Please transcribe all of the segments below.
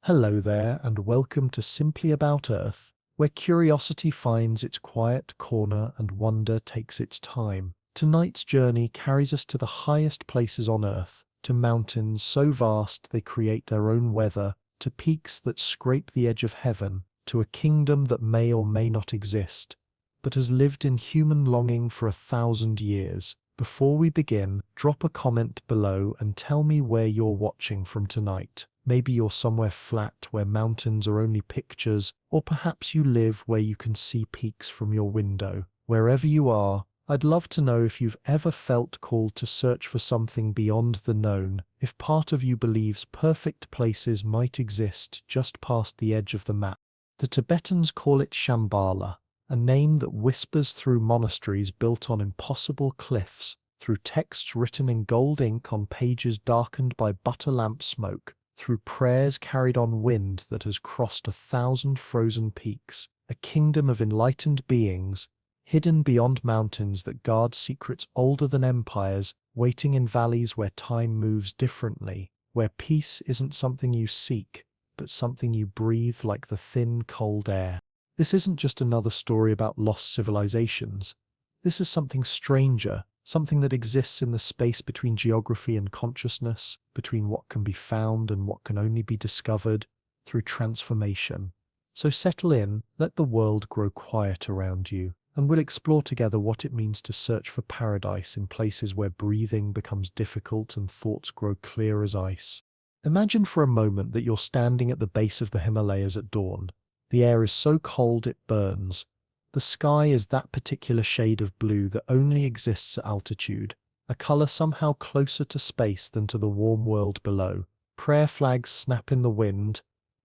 Hello there, and welcome to Simply About Earth, where curiosity finds its quiet corner and wonder takes its time. Tonight's journey carries us to the highest places on Earth, to mountains so vast they create their own weather, to peaks that scrape the edge of heaven, to a kingdom that may or may not exist, but has lived in human longing for 1,000 years. Before we begin, drop a comment below and tell me where you're watching from tonight. Maybe you're somewhere flat where mountains are only pictures, or perhaps you live where you can see peaks from your window. Wherever you are, I'd love to know if you've ever felt called to search for something beyond the known, if part of you believes perfect places might exist just past the edge of the map. The Tibetans call it Shambhala, a name that whispers through monasteries built on impossible cliffs, through texts written in gold ink on pages darkened by butter lamp smoke, through prayers carried on wind that has crossed 1,000 frozen peaks, a kingdom of enlightened beings, hidden beyond mountains that guard secrets older than empires, waiting in valleys where time moves differently, where peace isn't something you seek, but something you breathe like the thin, cold air. This isn't just another story about lost civilizations. This is something stranger, something that exists in the space between geography and consciousness, between what can be found and what can only be discovered through transformation. So settle in, let the world grow quiet around you, and we'll explore together what it means to search for paradise in places where breathing becomes difficult and thoughts grow clear as ice. Imagine for a moment that you're standing at the base of the Himalayas at dawn. The air is so cold it burns. The sky is that particular shade of blue that only exists at altitude, a color somehow closer to space than to the warm world below. Prayer flags snap in the wind,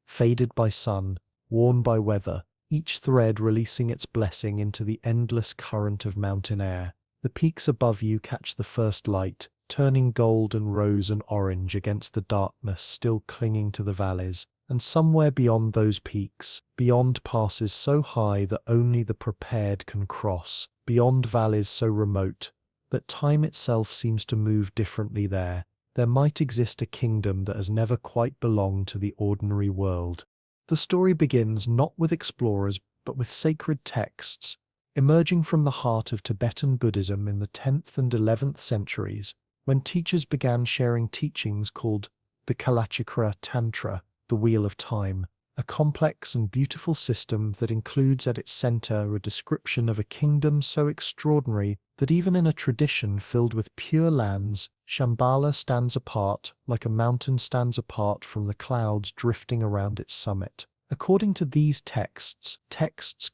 faded by sun, worn by weather, each thread releasing its blessing into the endless current of mountain air. The peaks above you catch the first light, turning gold and rose and orange against the darkness still clinging to the valleys. And somewhere beyond those peaks, beyond passes so high that only the prepared can cross, beyond valleys so remote that time itself seems to move differently there might exist a kingdom that has never quite belonged to the ordinary world. The story begins not with explorers but with sacred texts, emerging from the heart of Tibetan Buddhism in the 10th and 11th centuries, when teachers began sharing teachings called the Kalachakra Tantra, the Wheel of Time, a complex and beautiful system that includes at its center a description of a kingdom so extraordinary that even in a tradition filled with pure lands, Shambhala stands apart like a mountain stands apart from the clouds drifting around its summit. According to these texts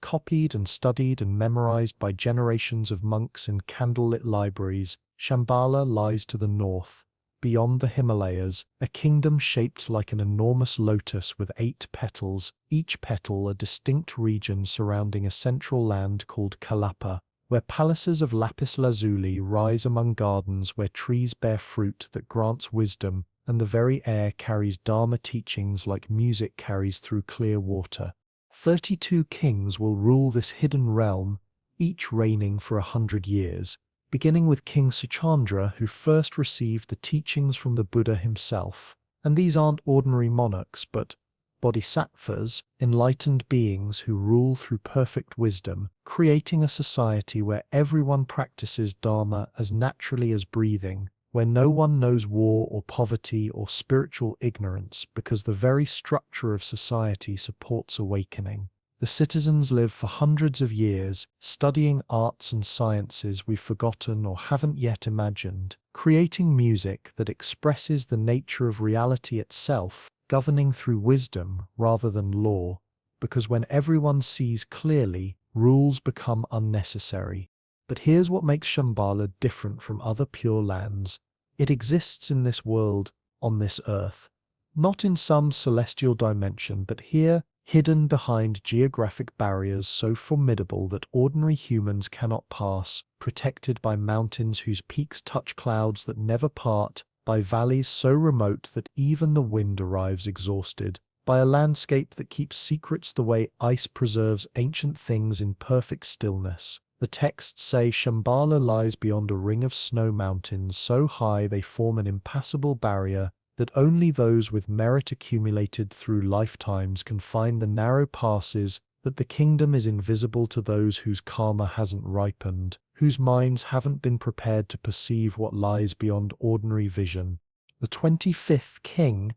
copied and studied and memorized by generations of monks in candlelit libraries, Shambhala lies to the north, beyond the Himalayas, a kingdom shaped like an enormous lotus with 8 petals, each petal a distinct region surrounding a central land called Kalapa, where palaces of lapis lazuli rise among gardens where trees bear fruit that grants wisdom, and the very air carries Dharma teachings like music carries through clear water. 32 kings will rule this hidden realm, each reigning for 100 years. Beginning with King Suchandra, who first received the teachings from the Buddha himself. And these aren't ordinary monarchs, but bodhisattvas, enlightened beings who rule through perfect wisdom, creating a society where everyone practices Dharma as naturally as breathing, where no one knows war or poverty or spiritual ignorance because the very structure of society supports awakening. The citizens live for hundreds of years, studying arts and sciences we've forgotten or haven't yet imagined, creating music that expresses the nature of reality itself, governing through wisdom rather than law, because when everyone sees clearly, rules become unnecessary. But here's what makes Shambhala different from other pure lands. It exists in this world, on this earth, not in some celestial dimension, but here, hidden behind geographic barriers so formidable that ordinary humans cannot pass, protected by mountains whose peaks touch clouds that never part, by valleys so remote that even the wind arrives exhausted, by a landscape that keeps secrets the way ice preserves ancient things in perfect stillness. The texts say Shambhala lies beyond a ring of snow mountains so high they form an impassable barrier that only those with merit accumulated through lifetimes can find the narrow passes, that the kingdom is invisible to those whose karma hasn't ripened, whose minds haven't been prepared to perceive what lies beyond ordinary vision. The 25th king,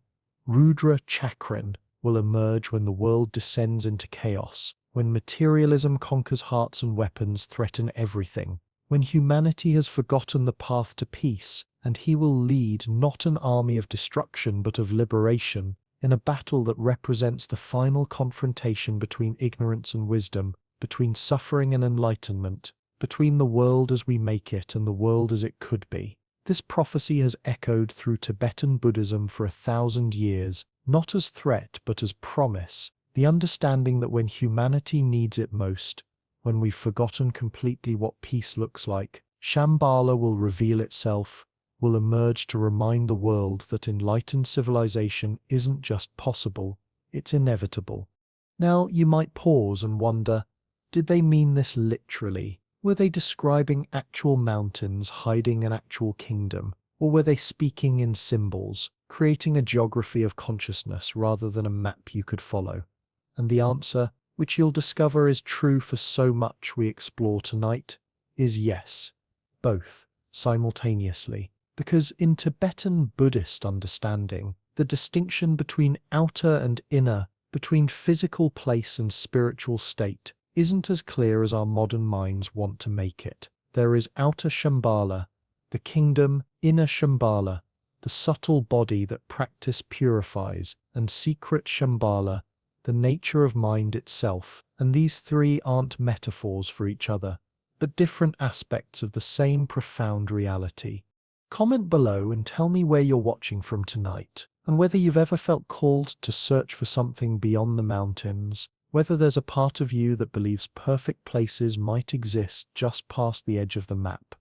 Rudra Chakran, will emerge when the world descends into chaos, when materialism conquers hearts and weapons threaten everything, when humanity has forgotten the path to peace, and he will lead not an army of destruction but of liberation, in a battle that represents the final confrontation between ignorance and wisdom, between suffering and enlightenment, between the world as we make it and the world as it could be. This prophecy has echoed through Tibetan Buddhism for 1,000 years, not as threat but as promise, the understanding that when humanity needs it most, when we've forgotten completely what peace looks like, Shambhala will reveal itself, will emerge to remind the world that enlightened civilization isn't just possible, it's inevitable. Now, you might pause and wonder, did they mean this literally? Were they describing actual mountains hiding an actual kingdom? Or were they speaking in symbols, creating a geography of consciousness rather than a map you could follow? And the answer, which you'll discover is true for so much we explore tonight, is yes. Both, simultaneously. Because in Tibetan Buddhist understanding, the distinction between outer and inner, between physical place and spiritual state, isn't as clear as our modern minds want to make it. There is outer Shambhala, the kingdom, inner Shambhala, the subtle body that practice purifies, and secret Shambhala, the nature of mind itself, and these three aren't metaphors for each other, but different aspects of the same profound reality. Comment below and tell me where you're watching from tonight, and whether you've ever felt called to search for something beyond the mountains, whether there's a part of you that believes perfect places might exist just past the edge of the map.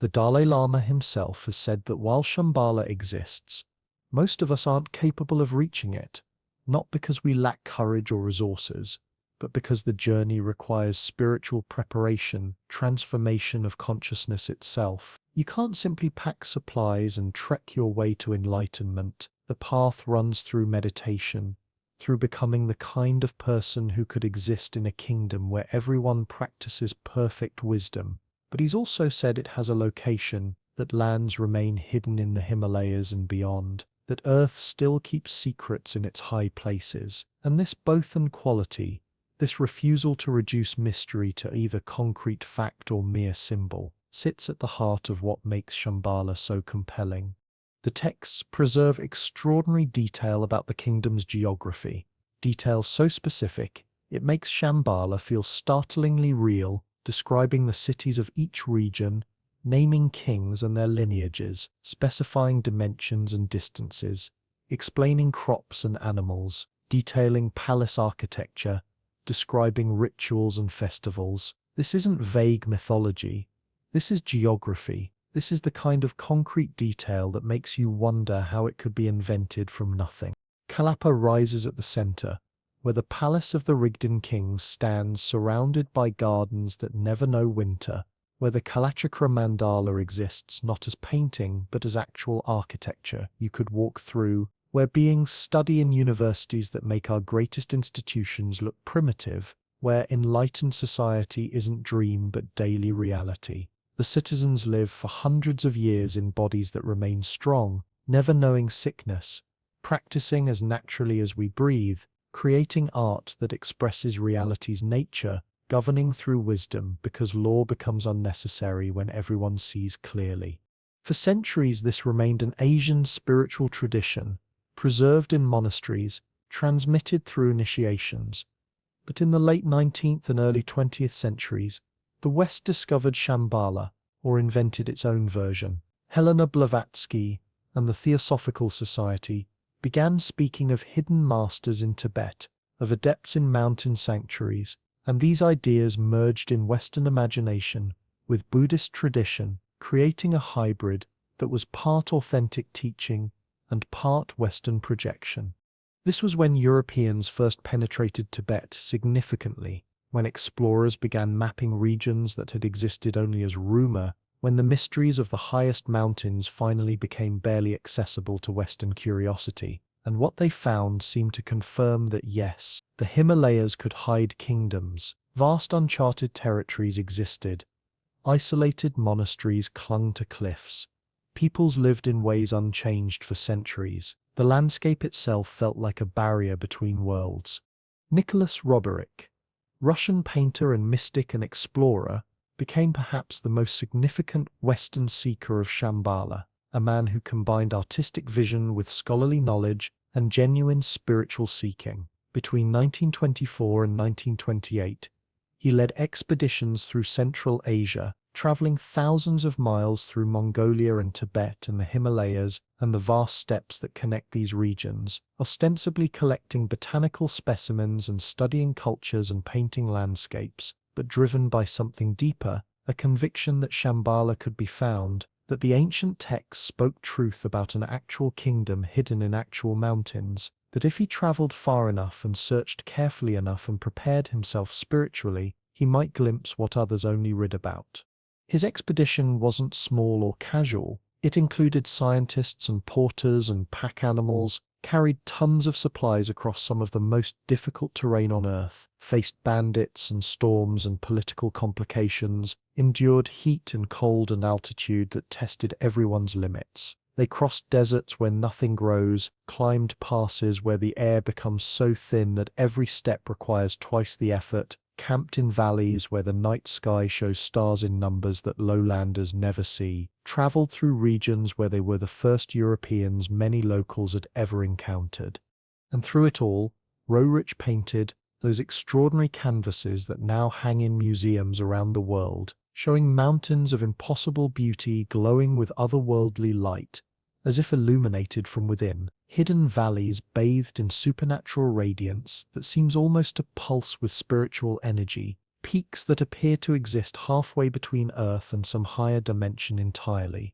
The Dalai Lama himself has said that while Shambhala exists, most of us aren't capable of reaching it, not because we lack courage or resources, but because the journey requires spiritual preparation, transformation of consciousness itself. You can't simply pack supplies and trek your way to enlightenment. The path runs through meditation, through becoming the kind of person who could exist in a kingdom where everyone practices perfect wisdom. But he's also said it has a location, that lands remain hidden in the Himalayas and beyond, that Earth still keeps secrets in its high places, and this both and quality, this refusal to reduce mystery to either concrete fact or mere symbol, sits at the heart of what makes Shambhala so compelling. The texts preserve extraordinary detail about the kingdom's geography, detail so specific, it makes Shambhala feel startlingly real, describing the cities of each region, naming kings and their lineages, specifying dimensions and distances, explaining crops and animals, detailing palace architecture, describing rituals and festivals. This isn't vague mythology. This is geography. This is the kind of concrete detail that makes you wonder how it could be invented from nothing. Kalapa rises at the center, where the palace of the Rigden kings stands surrounded by gardens that never know winter, where the Kalachakra mandala exists not as painting but as actual architecture you could walk through, where beings study in universities that make our greatest institutions look primitive, where enlightened society isn't dream but daily reality. The citizens live for hundreds of years in bodies that remain strong, never knowing sickness, practicing as naturally as we breathe, creating art that expresses reality's nature, governing through wisdom because law becomes unnecessary when everyone sees clearly. For centuries this remained an Asian spiritual tradition, preserved in monasteries, transmitted through initiations. But in the late 19th and early 20th centuries, the West discovered Shambhala, or invented its own version. Helena Blavatsky and the Theosophical Society began speaking of hidden masters in Tibet, of adepts in mountain sanctuaries, and these ideas merged in Western imagination with Buddhist tradition, creating a hybrid that was part authentic teaching and part Western projection. This was when Europeans first penetrated Tibet significantly, when explorers began mapping regions that had existed only as rumor, when the mysteries of the highest mountains finally became barely accessible to Western curiosity, and what they found seemed to confirm that yes, the Himalayas could hide kingdoms, vast uncharted territories existed, isolated monasteries clung to cliffs, peoples lived in ways unchanged for centuries. The landscape itself felt like a barrier between worlds. Nicholas Roderick, Russian painter and mystic and explorer, became perhaps the most significant Western seeker of Shambhala, a man who combined artistic vision with scholarly knowledge and genuine spiritual seeking. Between 1924 and 1928, he led expeditions through Central Asia, traveling thousands of miles through Mongolia and Tibet and the Himalayas and the vast steppes that connect these regions, ostensibly collecting botanical specimens and studying cultures and painting landscapes, but driven by something deeper, a conviction that Shambhala could be found, that the ancient texts spoke truth about an actual kingdom hidden in actual mountains, that if he traveled far enough and searched carefully enough and prepared himself spiritually, he might glimpse what others only read about. His expedition wasn't small or casual. It included scientists and porters and pack animals, carried tons of supplies across some of the most difficult terrain on Earth, faced bandits and storms and political complications, endured heat and cold and altitude that tested everyone's limits. They crossed deserts where nothing grows, climbed passes where the air becomes so thin that every step requires twice the effort, camped in valleys where the night sky shows stars in numbers that lowlanders never see, traveled through regions where they were the first Europeans many locals had ever encountered. And through it all, Roerich painted those extraordinary canvases that now hang in museums around the world, showing mountains of impossible beauty glowing with otherworldly light, as if illuminated from within, hidden valleys bathed in supernatural radiance that seems almost to pulse with spiritual energy, peaks that appear to exist halfway between Earth and some higher dimension entirely.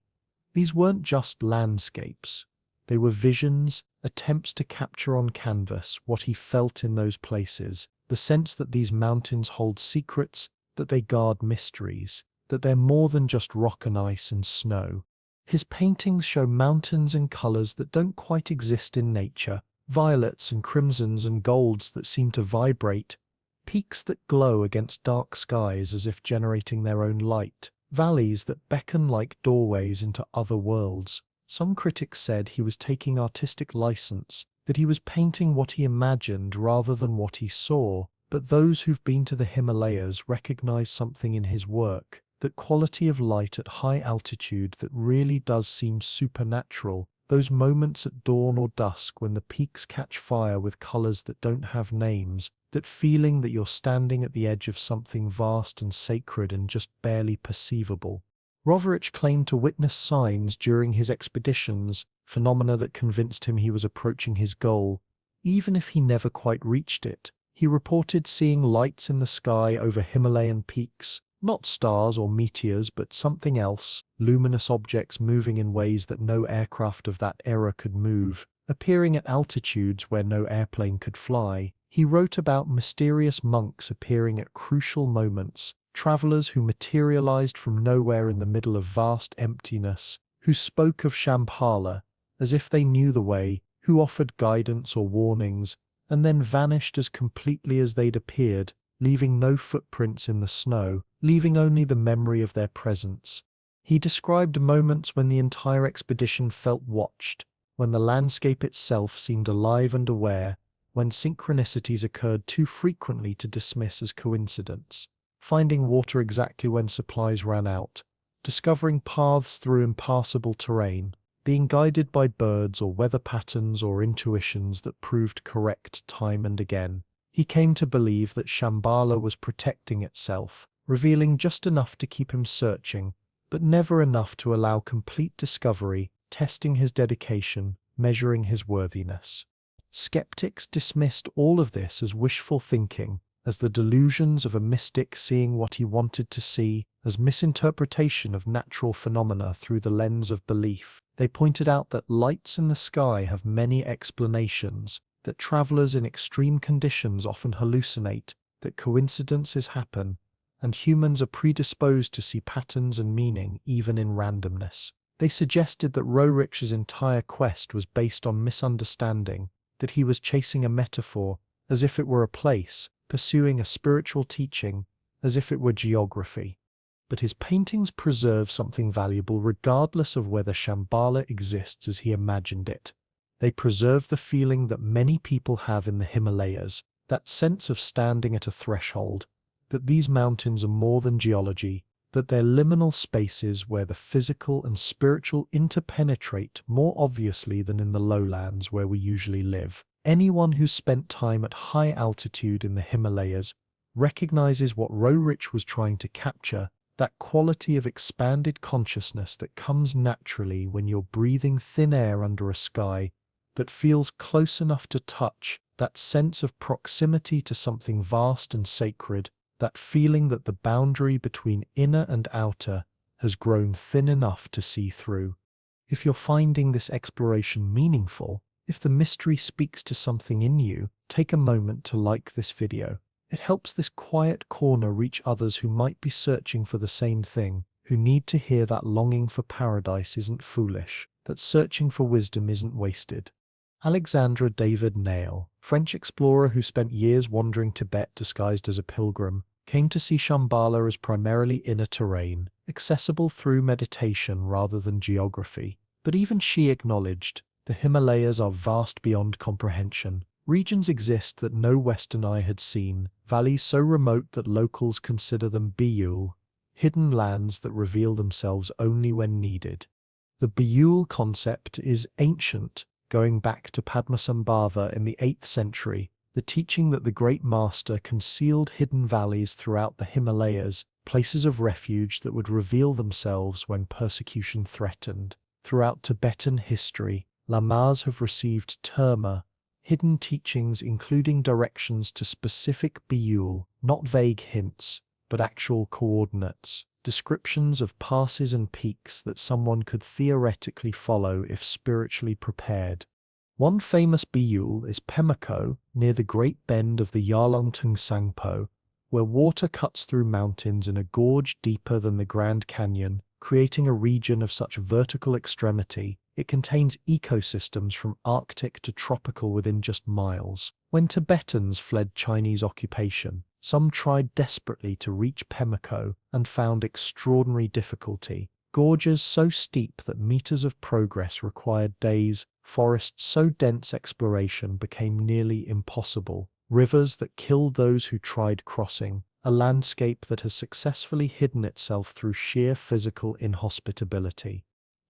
These weren't just landscapes. They were visions, attempts to capture on canvas what he felt in those places, the sense that these mountains hold secrets, that they guard mysteries, that they're more than just rock and ice and snow. His paintings show mountains in colors that don't quite exist in nature, violets and crimsons and golds that seem to vibrate, peaks that glow against dark skies as if generating their own light, valleys that beckon like doorways into other worlds. Some critics said he was taking artistic license, that he was painting what he imagined rather than what he saw, but those who've been to the Himalayas recognize something in his work, that quality of light at high altitude that really does seem supernatural, those moments at dawn or dusk when the peaks catch fire with colors that don't have names, that feeling that you're standing at the edge of something vast and sacred and just barely perceivable. Roverich claimed to witness signs during his expeditions, phenomena that convinced him he was approaching his goal, even if he never quite reached it. He reported seeing lights in the sky over Himalayan peaks, not stars or meteors, but something else, luminous objects moving in ways that no aircraft of that era could move, appearing at altitudes where no airplane could fly. He wrote about mysterious monks appearing at crucial moments, travelers who materialized from nowhere in the middle of vast emptiness, who spoke of Shambhala as if they knew the way, who offered guidance or warnings, and then vanished as completely as they'd appeared, leaving no footprints in the snow, leaving only the memory of their presence. He described moments when the entire expedition felt watched, when the landscape itself seemed alive and aware, when synchronicities occurred too frequently to dismiss as coincidence. Finding water exactly when supplies ran out, discovering paths through impassable terrain, being guided by birds or weather patterns or intuitions that proved correct time and again. He came to believe that Shambhala was protecting itself, revealing just enough to keep him searching, but never enough to allow complete discovery, testing his dedication, measuring his worthiness. Skeptics dismissed all of this as wishful thinking, as the delusions of a mystic seeing what he wanted to see, as misinterpretation of natural phenomena through the lens of belief. They pointed out that lights in the sky have many explanations, that travelers in extreme conditions often hallucinate, that coincidences happen, and humans are predisposed to see patterns and meaning even in randomness. They suggested that Rorich's entire quest was based on misunderstanding, that he was chasing a metaphor as if it were a place, pursuing a spiritual teaching as if it were geography. But his paintings preserve something valuable regardless of whether Shambhala exists as he imagined it. They preserve the feeling that many people have in the Himalayas, that sense of standing at a threshold, that these mountains are more than geology, that they're liminal spaces where the physical and spiritual interpenetrate more obviously than in the lowlands where we usually live. Anyone who's spent time at high altitude in the Himalayas recognizes what Rorich was trying to capture, that quality of expanded consciousness that comes naturally when you're breathing thin air under a sky that feels close enough to touch, that sense of proximity to something vast and sacred, that feeling that the boundary between inner and outer has grown thin enough to see through. If you're finding this exploration meaningful, if the mystery speaks to something in you, take a moment to like this video. It helps this quiet corner reach others who might be searching for the same thing, who need to hear that longing for paradise isn't foolish, that searching for wisdom isn't wasted. Alexandre David Nail, French explorer who spent years wandering Tibet disguised as a pilgrim, came to see Shambhala as primarily inner terrain, accessible through meditation rather than geography. But even she acknowledged, the Himalayas are vast beyond comprehension. Regions exist that no Western eye had seen, valleys so remote that locals consider them Biyul, hidden lands that reveal themselves only when needed. The Biyul concept is ancient, going back to Padmasambhava in the 8th century, the teaching that the great master concealed hidden valleys throughout the Himalayas, places of refuge that would reveal themselves when persecution threatened. Throughout Tibetan history, lamas have received terma, hidden teachings including directions to specific biyul, not vague hints, but actual coordinates, descriptions of passes and peaks that someone could theoretically follow if spiritually prepared. One famous biyul is Pemako, near the Great Bend of the Yarlungtung Sangpo, where water cuts through mountains in a gorge deeper than the Grand Canyon, creating a region of such vertical extremity. It contains ecosystems from Arctic to tropical within just miles. When Tibetans fled Chinese occupation, some tried desperately to reach Pemako and found extraordinary difficulty. Gorges so steep that meters of progress required days, forests so dense exploration became nearly impossible, rivers that killed those who tried crossing, a landscape that has successfully hidden itself through sheer physical inhospitability.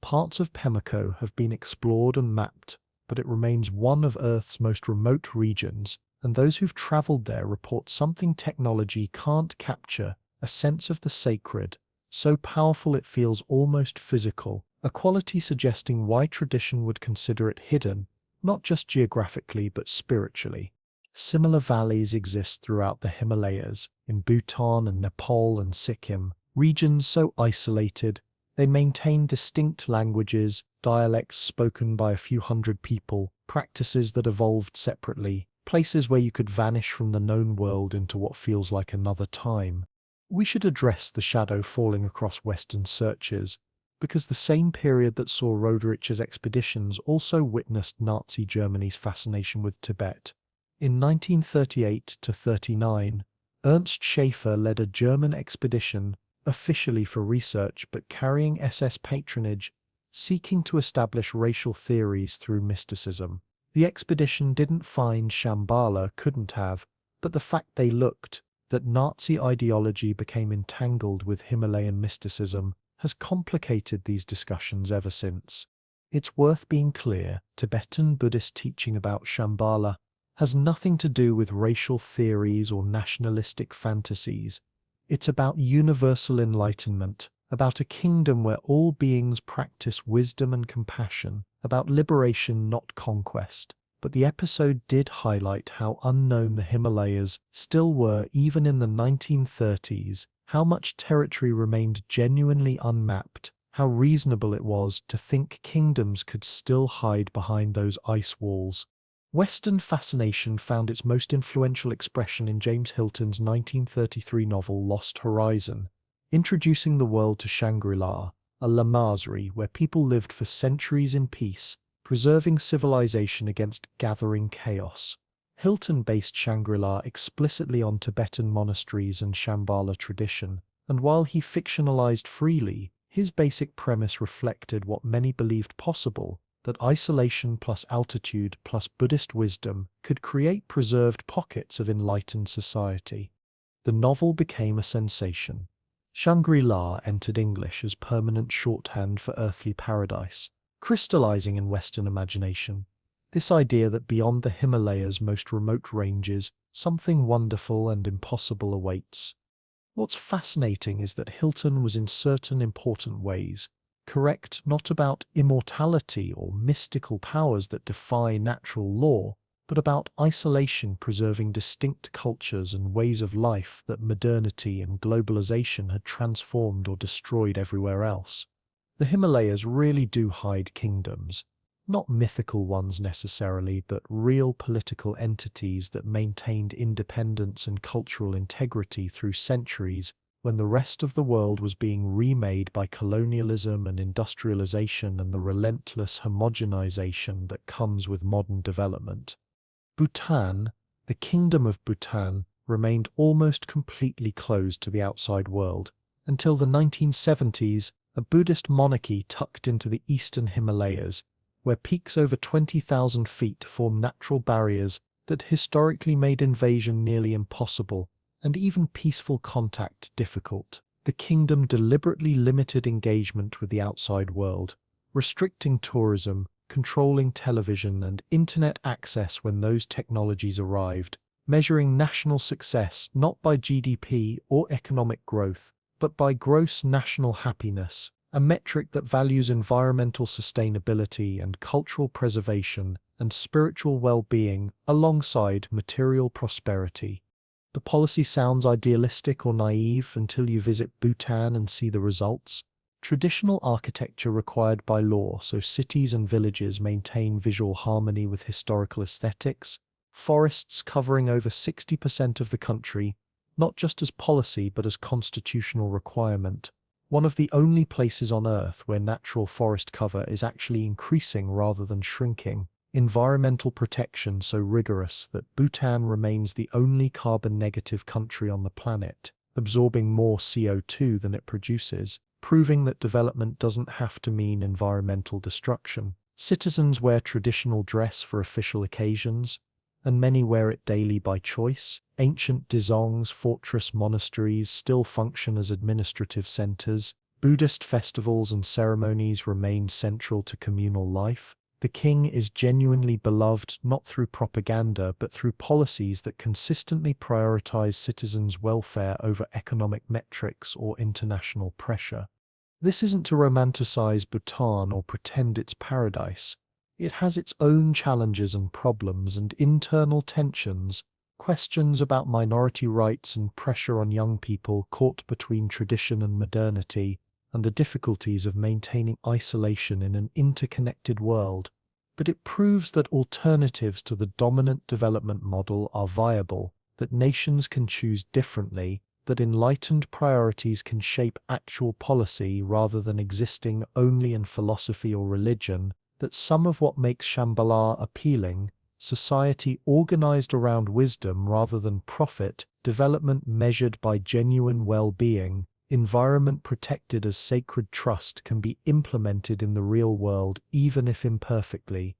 Parts of Pemako have been explored and mapped, but it remains one of Earth's most remote regions, and those who've traveled there report something technology can't capture, a sense of the sacred, so powerful it feels almost physical, a quality suggesting why tradition would consider it hidden, not just geographically but spiritually. Similar valleys exist throughout the Himalayas, in Bhutan and Nepal and Sikkim, regions so isolated they maintain distinct languages, dialects spoken by a few hundred people, practices that evolved separately, places where you could vanish from the known world into what feels like another time. We should address the shadow falling across Western searches, because the same period that saw Roderich's expeditions also witnessed Nazi Germany's fascination with Tibet. In 1938–39, Ernst Schaefer led a German expedition, officially for research but carrying SS patronage, seeking to establish racial theories through mysticism. The expedition didn't find Shambhala, couldn't have, but the fact they looked, that Nazi ideology became entangled with Himalayan mysticism, has complicated these discussions ever since. It's worth being clear, Tibetan Buddhist teaching about Shambhala has nothing to do with racial theories or nationalistic fantasies. It's about universal enlightenment, about a kingdom where all beings practice wisdom and compassion, about liberation, not conquest. But the episode did highlight how unknown the Himalayas still were even in the 1930s, how much territory remained genuinely unmapped, how reasonable it was to think kingdoms could still hide behind those ice walls. Western fascination found its most influential expression in James Hilton's 1933 novel Lost Horizon, introducing the world to Shangri-La, a lamasery where people lived for centuries in peace, preserving civilization against gathering chaos. Hilton based Shangri-La explicitly on Tibetan monasteries and Shambhala tradition, and while he fictionalized freely, his basic premise reflected what many believed possible, that isolation plus altitude plus Buddhist wisdom could create preserved pockets of enlightened society. The novel became a sensation. Shangri-La entered English as permanent shorthand for earthly paradise, crystallizing in Western imagination. This idea that beyond the Himalayas' most remote ranges, something wonderful and impossible awaits. What's fascinating is that Hilton was in certain important ways correct not about immortality or mystical powers that defy natural law, but about isolation preserving distinct cultures and ways of life that modernity and globalization had transformed or destroyed everywhere else. The Himalayas really do hide kingdoms, not mythical ones necessarily, but real political entities that maintained independence and cultural integrity through centuries when the rest of the world was being remade by colonialism and industrialization and the relentless homogenization that comes with modern development. Bhutan, the Kingdom of Bhutan, remained almost completely closed to the outside world until the 1970s, a Buddhist monarchy tucked into the eastern Himalayas, where peaks over 20,000 feet form natural barriers that historically made invasion nearly impossible and even peaceful contact difficult. The kingdom deliberately limited engagement with the outside world, restricting tourism, controlling television and internet access when those technologies arrived, measuring national success not by GDP or economic growth, but by gross national happiness, a metric that values environmental sustainability and cultural preservation and spiritual well-being alongside material prosperity. The policy sounds idealistic or naive until you visit Bhutan and see the results. Traditional architecture required by law so cities and villages maintain visual harmony with historical aesthetics, forests covering over 60% of the country, not just as policy but as constitutional requirement, one of the only places on Earth where natural forest cover is actually increasing rather than shrinking, environmental protection so rigorous that Bhutan remains the only carbon-negative country on the planet, absorbing more CO2 than it produces, proving that development doesn't have to mean environmental destruction. Citizens wear traditional dress for official occasions, and many wear it daily by choice. Ancient dzongs, fortress monasteries, still function as administrative centers. Buddhist festivals and ceremonies remain central to communal life. The king is genuinely beloved not through propaganda but through policies that consistently prioritize citizens' welfare over economic metrics or international pressure. This isn't to romanticize Bhutan or pretend it's paradise. It has its own challenges and problems and internal tensions, questions about minority rights and pressure on young people caught between tradition and modernity, and the difficulties of maintaining isolation in an interconnected world. But it proves that alternatives to the dominant development model are viable, that nations can choose differently, that enlightened priorities can shape actual policy rather than existing only in philosophy or religion, that some of what makes Shambhala appealing, society organized around wisdom rather than profit, development measured by genuine well-being, environment protected as sacred trust can be implemented in the real world even if imperfectly.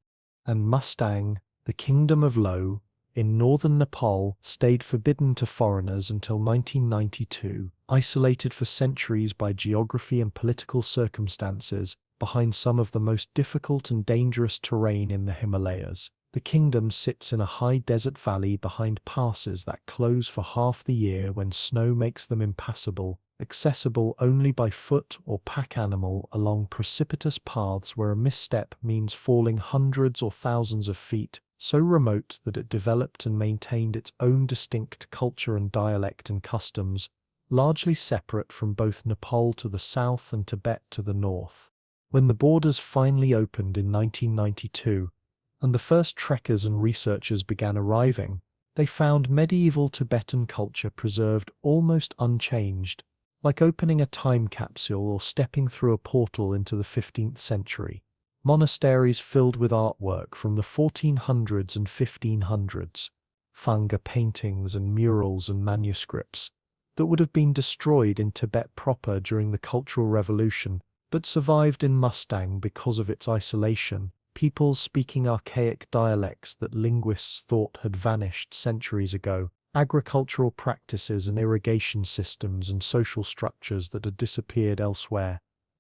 And Mustang, the kingdom of Lo, in northern Nepal, stayed forbidden to foreigners until 1992, isolated for centuries by geography and political circumstances, behind some of the most difficult and dangerous terrain in the Himalayas. The kingdom sits in a high desert valley behind passes that close for half the year when snow makes them impassable, accessible only by foot or pack animal along precipitous paths where a misstep means falling hundreds or thousands of feet, so remote that it developed and maintained its own distinct culture and dialect and customs, largely separate from both Nepal to the south and Tibet to the north. When the borders finally opened in 1992, and the first trekkers and researchers began arriving, they found medieval Tibetan culture preserved almost unchanged, like opening a time capsule or stepping through a portal into the 15th century. Monasteries filled with artwork from the 1400s and 1500s, Thanga paintings and murals and manuscripts that would have been destroyed in Tibet proper during the Cultural Revolution, but survived in Mustang because of its isolation, peoples speaking archaic dialects that linguists thought had vanished centuries ago, agricultural practices and irrigation systems and social structures that had disappeared elsewhere,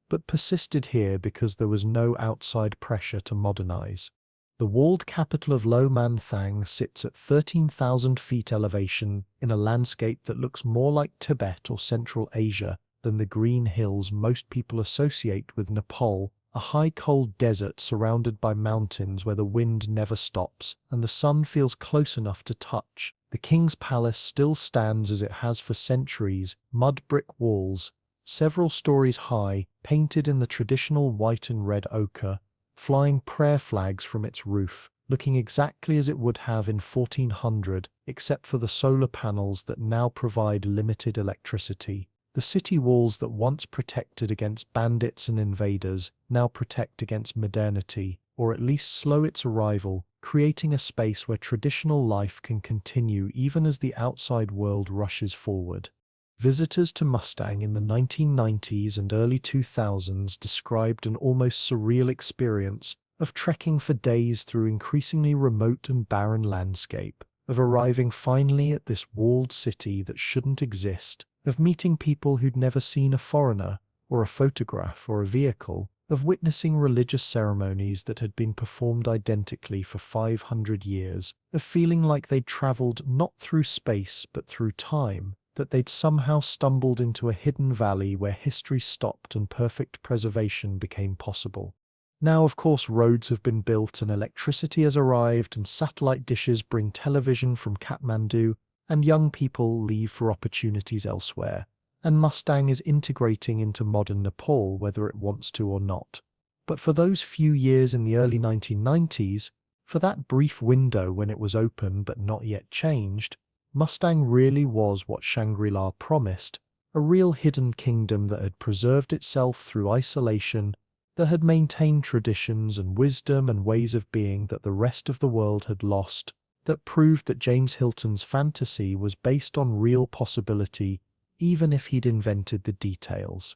but persisted here because there was no outside pressure to modernize. The walled capital of Lo Man Thang sits at 13,000 feet elevation in a landscape that looks more like Tibet or Central Asia than the green hills most people associate with Nepal, a high cold desert surrounded by mountains where the wind never stops and the sun feels close enough to touch. The king's palace still stands as it has for centuries, mud brick walls, several stories high, painted in the traditional white and red ochre, flying prayer flags from its roof, looking exactly as it would have in 1400, except for the solar panels that now provide limited electricity. The city walls that once protected against bandits and invaders now protect against modernity, or at least slow its arrival, creating a space where traditional life can continue even as the outside world rushes forward. Visitors to Mustang in the 1990s and early 2000s described an almost surreal experience of trekking for days through increasingly remote and barren landscape, of arriving finally at this walled city that shouldn't exist, of meeting people who'd never seen a foreigner, or a photograph, or a vehicle, of witnessing religious ceremonies that had been performed identically for 500 years, of feeling like they'd traveled not through space but through time, that they'd somehow stumbled into a hidden valley where history stopped and perfect preservation became possible. Now, of course, roads have been built and electricity has arrived and satellite dishes bring television from Kathmandu, and young people leave for opportunities elsewhere, and Mustang is integrating into modern Nepal whether it wants to or not. But for those few years in the early 1990s, for that brief window when it was open but not yet changed, Mustang really was what Shangri-La promised, a real hidden kingdom that had preserved itself through isolation, that had maintained traditions and wisdom and ways of being that the rest of the world had lost, that proved that James Hilton's fantasy was based on real possibility, even if he'd invented the details.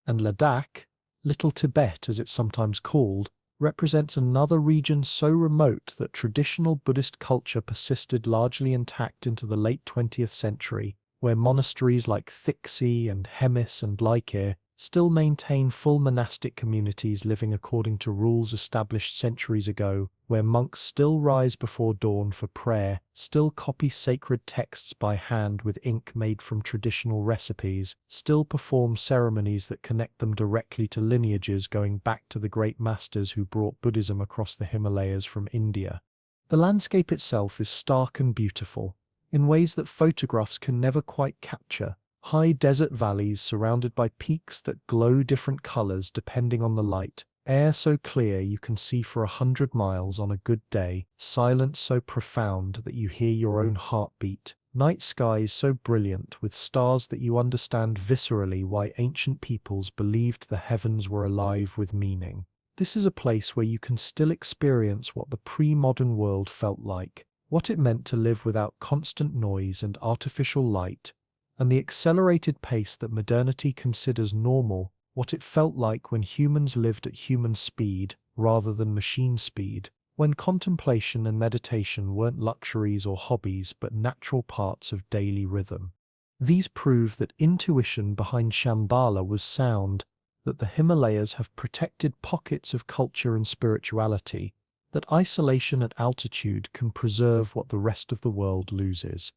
And Ladakh, Little Tibet as it's sometimes called, represents another region so remote that traditional Buddhist culture persisted largely intact into the late 20th century, where monasteries like Thixi and Hemis and Laikir still maintain full monastic communities living according to rules established centuries ago, where monks still rise before dawn for prayer, still copy sacred texts by hand with ink made from traditional recipes, still perform ceremonies that connect them directly to lineages going back to the great masters who brought Buddhism across the Himalayas from India. The landscape itself is stark and beautiful, in ways that photographs can never quite capture. High desert valleys surrounded by peaks that glow different colors depending on the light, air so clear you can see for 100 miles on a good day, silence so profound that you hear your own heartbeat, night skies so brilliant with stars that you understand viscerally why ancient peoples believed the heavens were alive with meaning. This is a place where you can still experience what the pre-modern world felt like, what it meant to live without constant noise and artificial light, and the accelerated pace that modernity considers normal, what it felt like when humans lived at human speed rather than machine speed, when contemplation and meditation weren't luxuries or hobbies but natural parts of daily rhythm. These prove that intuition behind Shambhala was sound, that the Himalayas have protected pockets of culture and spirituality, that isolation at altitude can preserve what the rest of the world loses.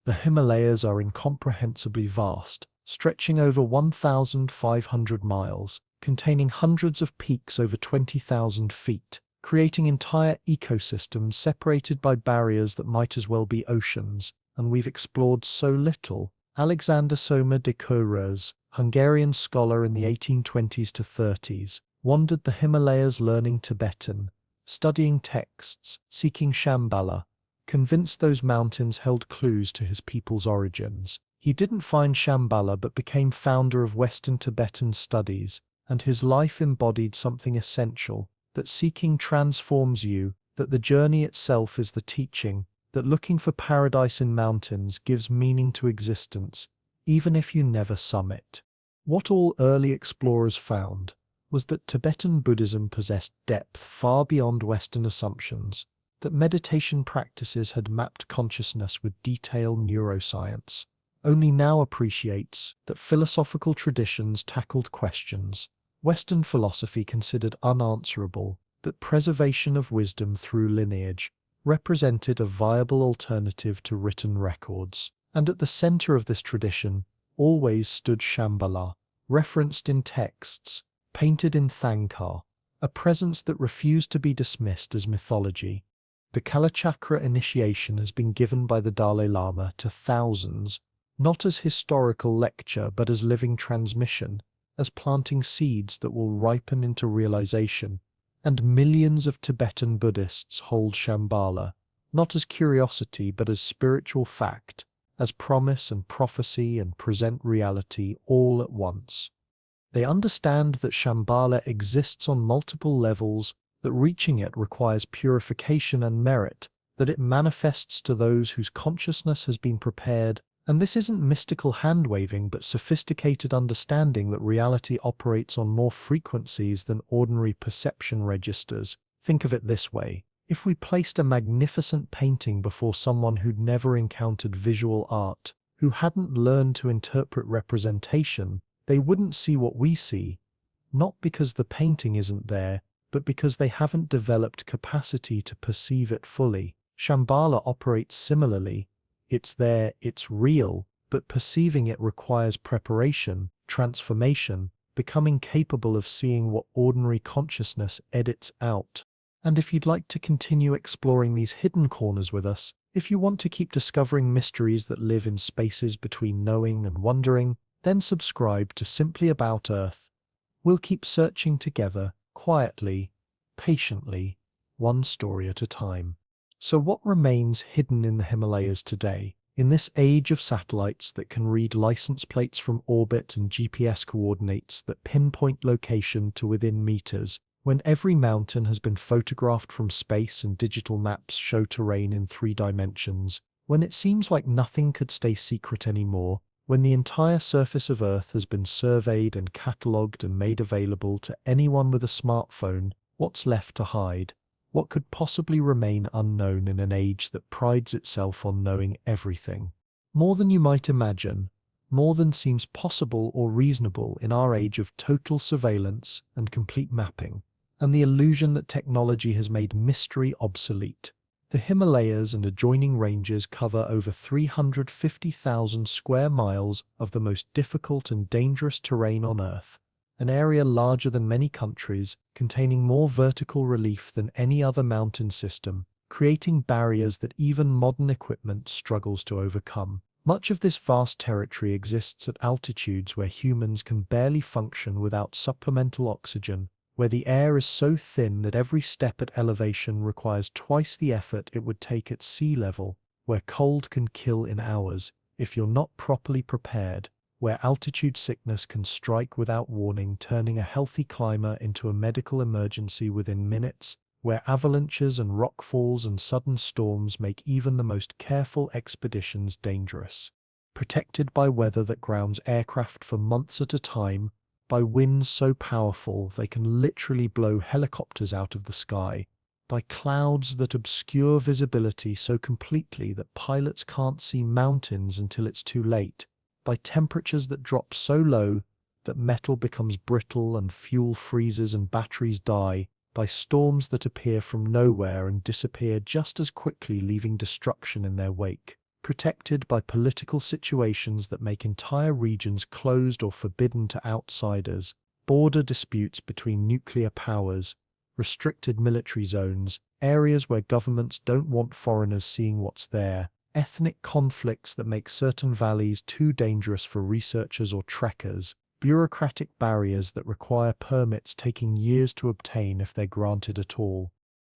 The Himalayas are incomprehensibly vast, stretching over 1,500 miles, containing hundreds of peaks over 20,000 feet, creating entire ecosystems separated by barriers that might as well be oceans, and we've explored so little. Alexander Soma de Courrez, Hungarian scholar in the 1820s to 30s, wandered the Himalayas learning Tibetan, studying texts, seeking Shambhala, convinced those mountains held clues to his people's origins. He didn't find Shambhala but became founder of Western Tibetan studies, and his life embodied something essential, that seeking transforms you, that the journey itself is the teaching, that looking for paradise in mountains gives meaning to existence, even if you never summit. What all early explorers found was that Tibetan Buddhism possessed depth far beyond Western assumptions, that meditation practices had mapped consciousness with detailed neuroscience, only now appreciates that philosophical traditions tackled questions Western philosophy considered unanswerable, that preservation of wisdom through lineage represented a viable alternative to written records. And at the center of this tradition always stood Shambhala, referenced in texts, painted in Thankar, a presence that refused to be dismissed as mythology. The Kalachakra initiation has been given by the Dalai Lama to thousands, not as historical lecture but as living transmission, as planting seeds that will ripen into realization. And millions of Tibetan Buddhists hold Shambhala, not as curiosity but as spiritual fact, as promise and prophecy and present reality all at once. They understand that Shambhala exists on multiple levels, that reaching it requires purification and merit, that it manifests to those whose consciousness has been prepared. And this isn't mystical hand-waving but sophisticated understanding that reality operates on more frequencies than ordinary perception registers. Think of it this way. If we placed a magnificent painting before someone who'd never encountered visual art, who hadn't learned to interpret representation, they wouldn't see what we see, not because the painting isn't there, but because they haven't developed capacity to perceive it fully. Shambhala operates similarly. It's there, it's real, but perceiving it requires preparation, transformation, becoming capable of seeing what ordinary consciousness edits out. And if you'd like to continue exploring these hidden corners with us, if you want to keep discovering mysteries that live in spaces between knowing and wondering, then subscribe to Simply About Earth. We'll keep searching together, quietly, patiently, one story at a time. So what remains hidden in the Himalayas today, in this age of satellites that can read license plates from orbit and GPS coordinates that pinpoint location to within meters, when every mountain has been photographed from space and digital maps show terrain in 3 dimensions, when it seems like nothing could stay secret anymore, when the entire surface of Earth has been surveyed and catalogued and made available to anyone with a smartphone, what's left to hide? What could possibly remain unknown in an age that prides itself on knowing everything? More than you might imagine, more than seems possible or reasonable in our age of total surveillance and complete mapping, and the illusion that technology has made mystery obsolete. The Himalayas and adjoining ranges cover over 350,000 square miles of the most difficult and dangerous terrain on Earth, an area larger than many countries, containing more vertical relief than any other mountain system, creating barriers that even modern equipment struggles to overcome. Much of this vast territory exists at altitudes where humans can barely function without supplemental oxygen, where the air is so thin that every step at elevation requires twice the effort it would take at sea level, where cold can kill in hours if you're not properly prepared, where altitude sickness can strike without warning, turning a healthy climber into a medical emergency within minutes, where avalanches and rockfalls and sudden storms make even the most careful expeditions dangerous. Protected by weather that grounds aircraft for months at a time, by winds so powerful they can literally blow helicopters out of the sky, by clouds that obscure visibility so completely that pilots can't see mountains until it's too late, by temperatures that drop so low that metal becomes brittle and fuel freezes and batteries die, by storms that appear from nowhere and disappear just as quickly, leaving destruction in their wake, protected by political situations that make entire regions closed or forbidden to outsiders, border disputes between nuclear powers, restricted military zones, areas where governments don't want foreigners seeing what's there, ethnic conflicts that make certain valleys too dangerous for researchers or trekkers, bureaucratic barriers that require permits taking years to obtain if they're granted at all.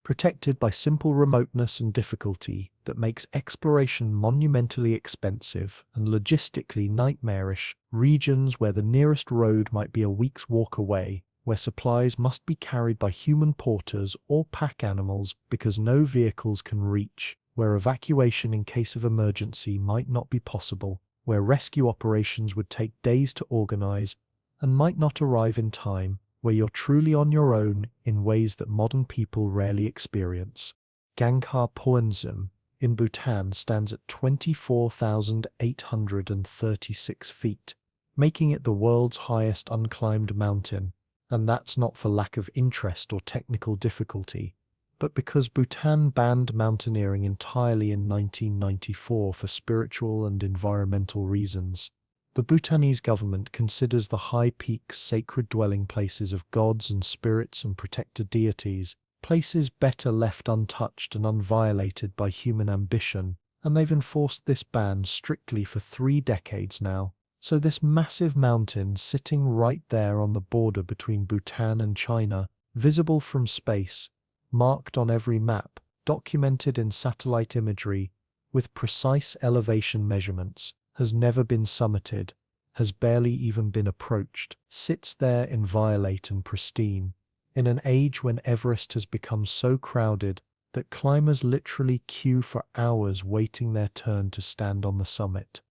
protected by simple remoteness and difficulty that makes exploration monumentally expensive and logistically nightmarish, regions where the nearest road might be a week's walk away, where supplies must be carried by human porters or pack animals because no vehicles can reach, where evacuation in case of emergency might not be possible, where rescue operations would take days to organize and might not arrive in time, where you're truly on your own in ways that modern people rarely experience. Gangkhar Puensum in Bhutan stands at 24,836 feet, making it the world's highest unclimbed mountain, and that's not for lack of interest or technical difficulty, but because Bhutan banned mountaineering entirely in 1994 for spiritual and environmental reasons. The Bhutanese government considers the high peaks sacred dwelling places of gods and spirits and protected deities, places better left untouched and unviolated by human ambition, and they've enforced this ban strictly for 3 decades now. So this massive mountain sitting right there on the border between Bhutan and China, visible from space, marked on every map, documented in satellite imagery, with precise elevation measurements, has never been summited, has barely even been approached, sits there inviolate and pristine, in an age when Everest has become so crowded that climbers literally queue for hours waiting their turn to stand on the summit.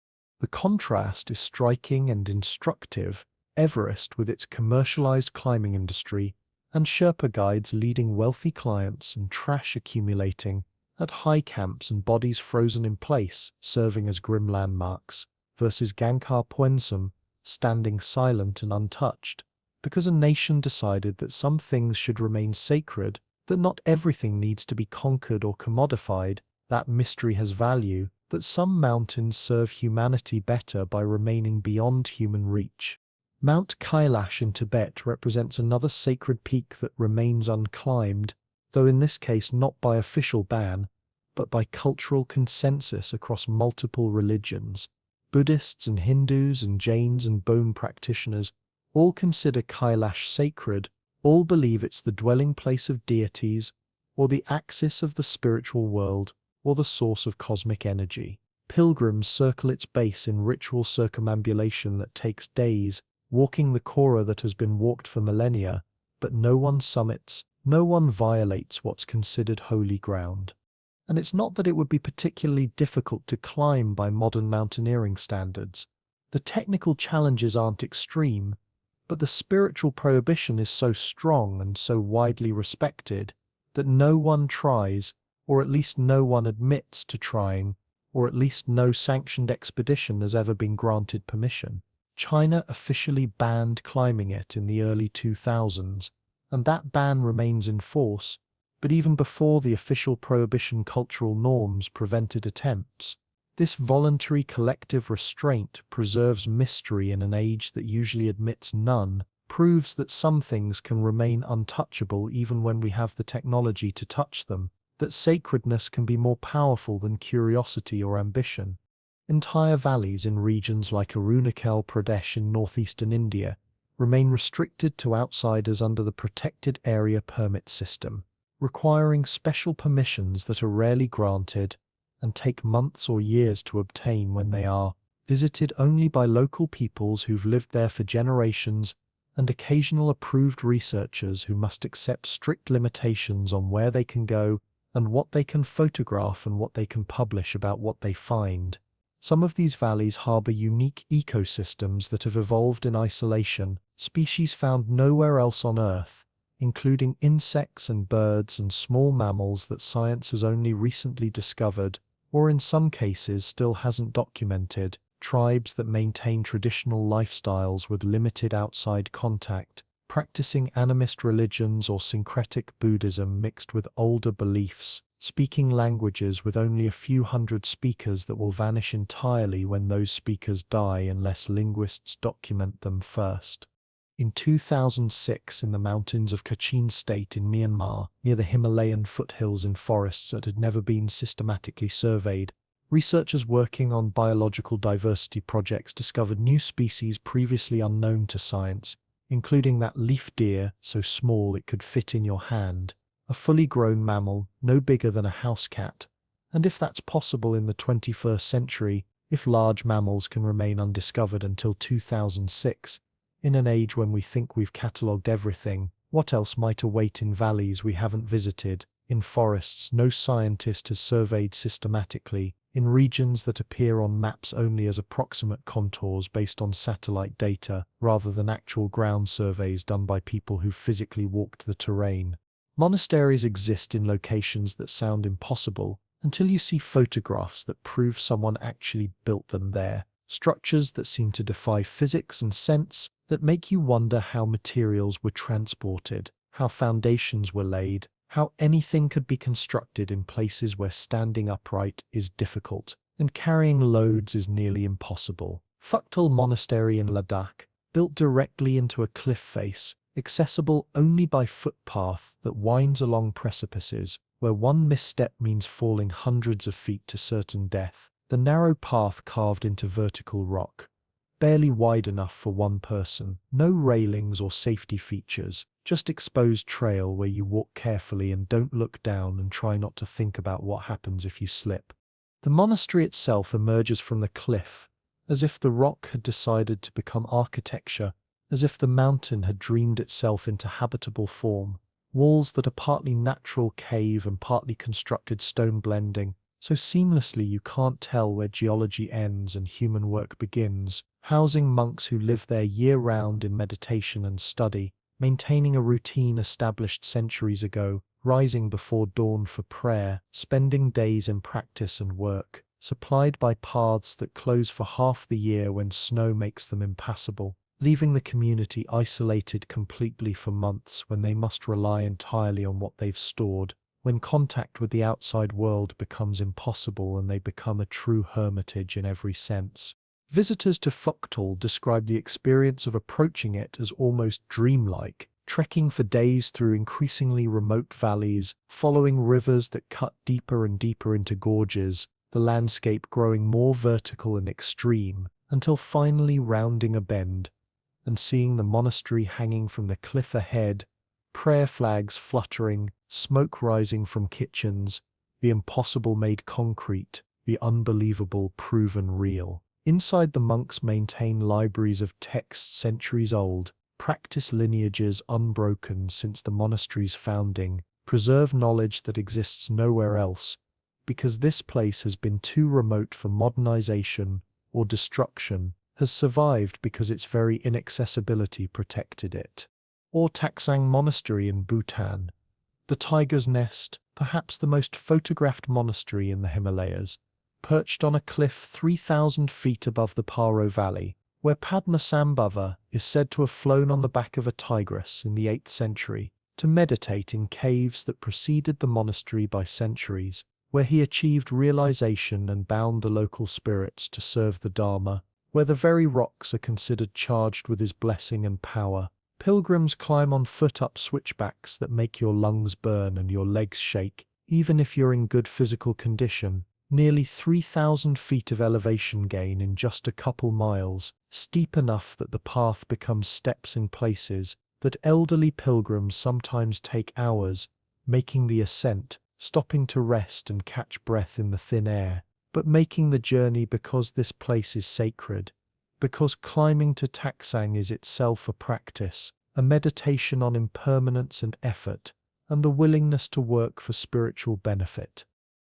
The contrast is striking and instructive. Everest, with its commercialized climbing industry, and Sherpa guides leading wealthy clients and trash accumulating at high camps and bodies frozen in place, serving as grim landmarks, versus Gangkhar Puensum, standing silent and untouched, because a nation decided that some things should remain sacred, that not everything needs to be conquered or commodified, that mystery has value, that some mountains serve humanity better by remaining beyond human reach. Mount Kailash in Tibet represents another sacred peak that remains unclimbed, though in this case not by official ban, but by cultural consensus across multiple religions. Buddhists and Hindus and Jains and Bön practitioners all consider Kailash sacred, all believe it's the dwelling place of deities, or the axis of the spiritual world, or the source of cosmic energy. Pilgrims circle its base in ritual circumambulation that takes days, walking the Kora that has been walked for millennia, but no one summits, no one violates what's considered holy ground. And it's not that it would be particularly difficult to climb by modern mountaineering standards. The technical challenges aren't extreme, but the spiritual prohibition is so strong and so widely respected that no one tries, or at least no one admits to trying, or at least no sanctioned expedition has ever been granted permission. China officially banned climbing it in the early 2000s, and that ban remains in force, but even before the official prohibition cultural norms prevented attempts. This voluntary collective restraint preserves mystery in an age that usually admits none, proves that some things can remain untouchable even when we have the technology to touch them, that sacredness can be more powerful than curiosity or ambition. Entire valleys in regions like Arunachal Pradesh in northeastern India remain restricted to outsiders under the protected area permit system, requiring special permissions that are rarely granted and take months or years to obtain when they are visited only by local peoples who've lived there for generations and occasional approved researchers who must accept strict limitations on where they can go and what they can photograph and what they can publish about what they find. Some of these valleys harbor unique ecosystems that have evolved in isolation, species found nowhere else on Earth, including insects and birds and small mammals that science has only recently discovered, or in some cases still hasn't documented, tribes that maintain traditional lifestyles with limited outside contact, practicing animist religions or syncretic Buddhism mixed with older beliefs, speaking languages with only a few hundred speakers that will vanish entirely when those speakers die unless linguists document them first. In 2006, in the mountains of Kachin State in Myanmar, near the Himalayan foothills in forests that had never been systematically surveyed, researchers working on biological diversity projects discovered new species previously unknown to science, including that leaf deer so small it could fit in your hand, a fully grown mammal no bigger than a house cat. And if that's possible in the 21st century, if large mammals can remain undiscovered until 2006, in an age when we think we've catalogued everything, what else might await in valleys we haven't visited, in forests no scientist has surveyed systematically, in regions that appear on maps only as approximate contours based on satellite data rather than actual ground surveys done by people who physically walked the terrain? Monasteries exist in locations that sound impossible until you see photographs that prove someone actually built them there. Structures that seem to defy physics and sense, that make you wonder how materials were transported, how foundations were laid, how anything could be constructed in places where standing upright is difficult and carrying loads is nearly impossible. Phuktul Monastery in Ladakh, built directly into a cliff face, accessible only by footpath that winds along precipices, where one misstep means falling hundreds of feet to certain death. The narrow path carved into vertical rock, barely wide enough for one person, no railings or safety features, just exposed trail where you walk carefully and don't look down and try not to think about what happens if you slip. The monastery itself emerges from the cliff, as if the rock had decided to become architecture, as if the mountain had dreamed itself into habitable form, walls that are partly natural cave and partly constructed stone blending, so seamlessly you can't tell where geology ends and human work begins, housing monks who live there year-round in meditation and study, maintaining a routine established centuries ago, rising before dawn for prayer, spending days in practice and work, supplied by paths that close for half the year when snow makes them impassable, leaving the community isolated completely for months when they must rely entirely on what they've stored, when contact with the outside world becomes impossible and they become a true hermitage in every sense. Visitors to Phuktul describe the experience of approaching it as almost dreamlike, trekking for days through increasingly remote valleys, following rivers that cut deeper and deeper into gorges, the landscape growing more vertical and extreme, until finally rounding a bend, and seeing the monastery hanging from the cliff ahead, prayer flags fluttering, smoke rising from kitchens, the impossible made concrete, the unbelievable proven real. Inside, the monks maintain libraries of texts centuries old, practice lineages unbroken since the monastery's founding, preserve knowledge that exists nowhere else, because this place has been too remote for modernization or destruction, has survived because its very inaccessibility protected it. Or Taksang Monastery in Bhutan, the tiger's nest, perhaps the most photographed monastery in the Himalayas, perched on a cliff 3,000 feet above the Paro Valley, where Padmasambhava is said to have flown on the back of a tigress in the 8th century, to meditate in caves that preceded the monastery by centuries, where he achieved realization and bound the local spirits to serve the Dharma, where the very rocks are considered charged with his blessing and power. Pilgrims climb on foot-up switchbacks that make your lungs burn and your legs shake, even if you're in good physical condition. Nearly 3,000 feet of elevation gain in just a couple miles, steep enough that the path becomes steps in places, that elderly pilgrims sometimes take hours, making the ascent, stopping to rest and catch breath in the thin air, but making the journey because this place is sacred, because climbing to Taksang is itself a practice, a meditation on impermanence and effort, and the willingness to work for spiritual benefit.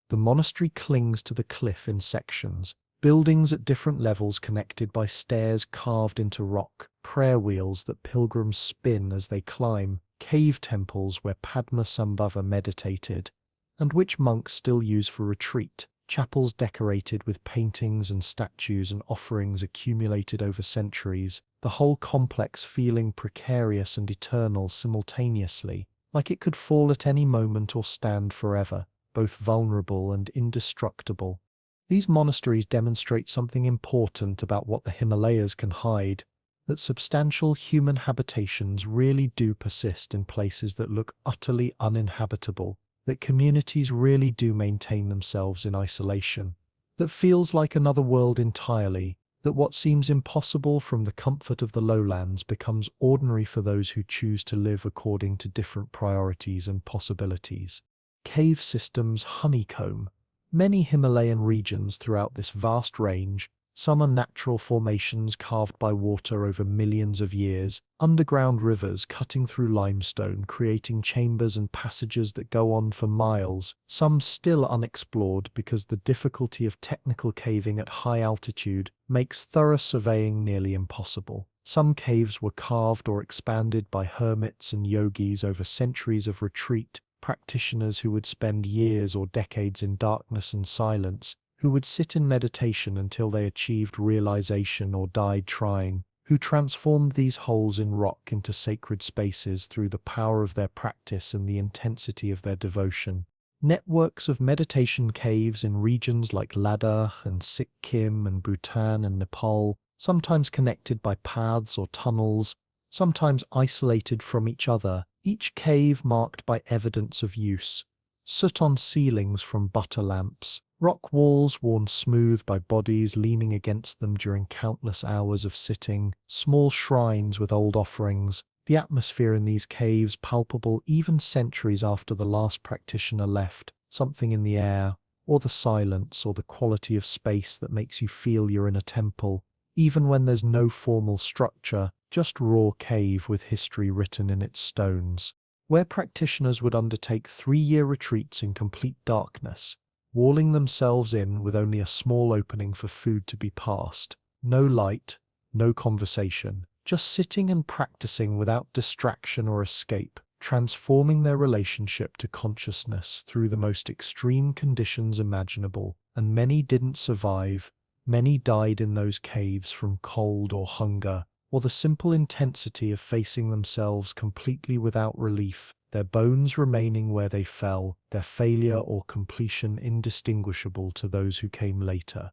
The monastery clings to the cliff in sections, buildings at different levels connected by stairs carved into rock, prayer wheels that pilgrims spin as they climb, cave temples where Padmasambhava meditated, and which monks still use for retreat, chapels decorated with paintings and statues and offerings accumulated over centuries, the whole complex feeling precarious and eternal simultaneously, like it could fall at any moment or stand forever, both vulnerable and indestructible. These monasteries demonstrate something important about what the Himalayas can hide, that substantial human habitations really do persist in places that look utterly uninhabitable, that communities really do maintain themselves in isolation, that feels like another world entirely, that what seems impossible from the comfort of the lowlands becomes ordinary for those who choose to live according to different priorities and possibilities. Cave systems honeycomb many Himalayan regions throughout this vast range. Some are natural formations carved by water over millions of years, underground rivers cutting through limestone, creating chambers and passages that go on for miles. Some still unexplored because the difficulty of technical caving at high altitude makes thorough surveying nearly impossible. Some caves were carved or expanded by hermits and yogis over centuries of retreat, practitioners who would spend years or decades in darkness and silence, who would sit in meditation until they achieved realization or died trying, who transformed these holes in rock into sacred spaces through the power of their practice and the intensity of their devotion. Networks of meditation caves in regions like Ladakh and Sikkim and Bhutan and Nepal, sometimes connected by paths or tunnels, sometimes isolated from each other, each cave marked by evidence of use. Soot on ceilings from butter lamps, rock walls worn smooth by bodies leaning against them during countless hours of sitting, small shrines with old offerings, the atmosphere in these caves palpable even centuries after the last practitioner left, something in the air, or the silence, or the quality of space that makes you feel you're in a temple, even when there's no formal structure, just raw cave with history written in its stones. Where practitioners would undertake 3-year retreats in complete darkness, walling themselves in with only a small opening for food to be passed. No light, no conversation, just sitting and practicing without distraction or escape, transforming their relationship to consciousness through the most extreme conditions imaginable. And many didn't survive. Many died in those caves from cold or hunger, or the simple intensity of facing themselves completely without relief, their bones remaining where they fell, their failure or completion indistinguishable to those who came later.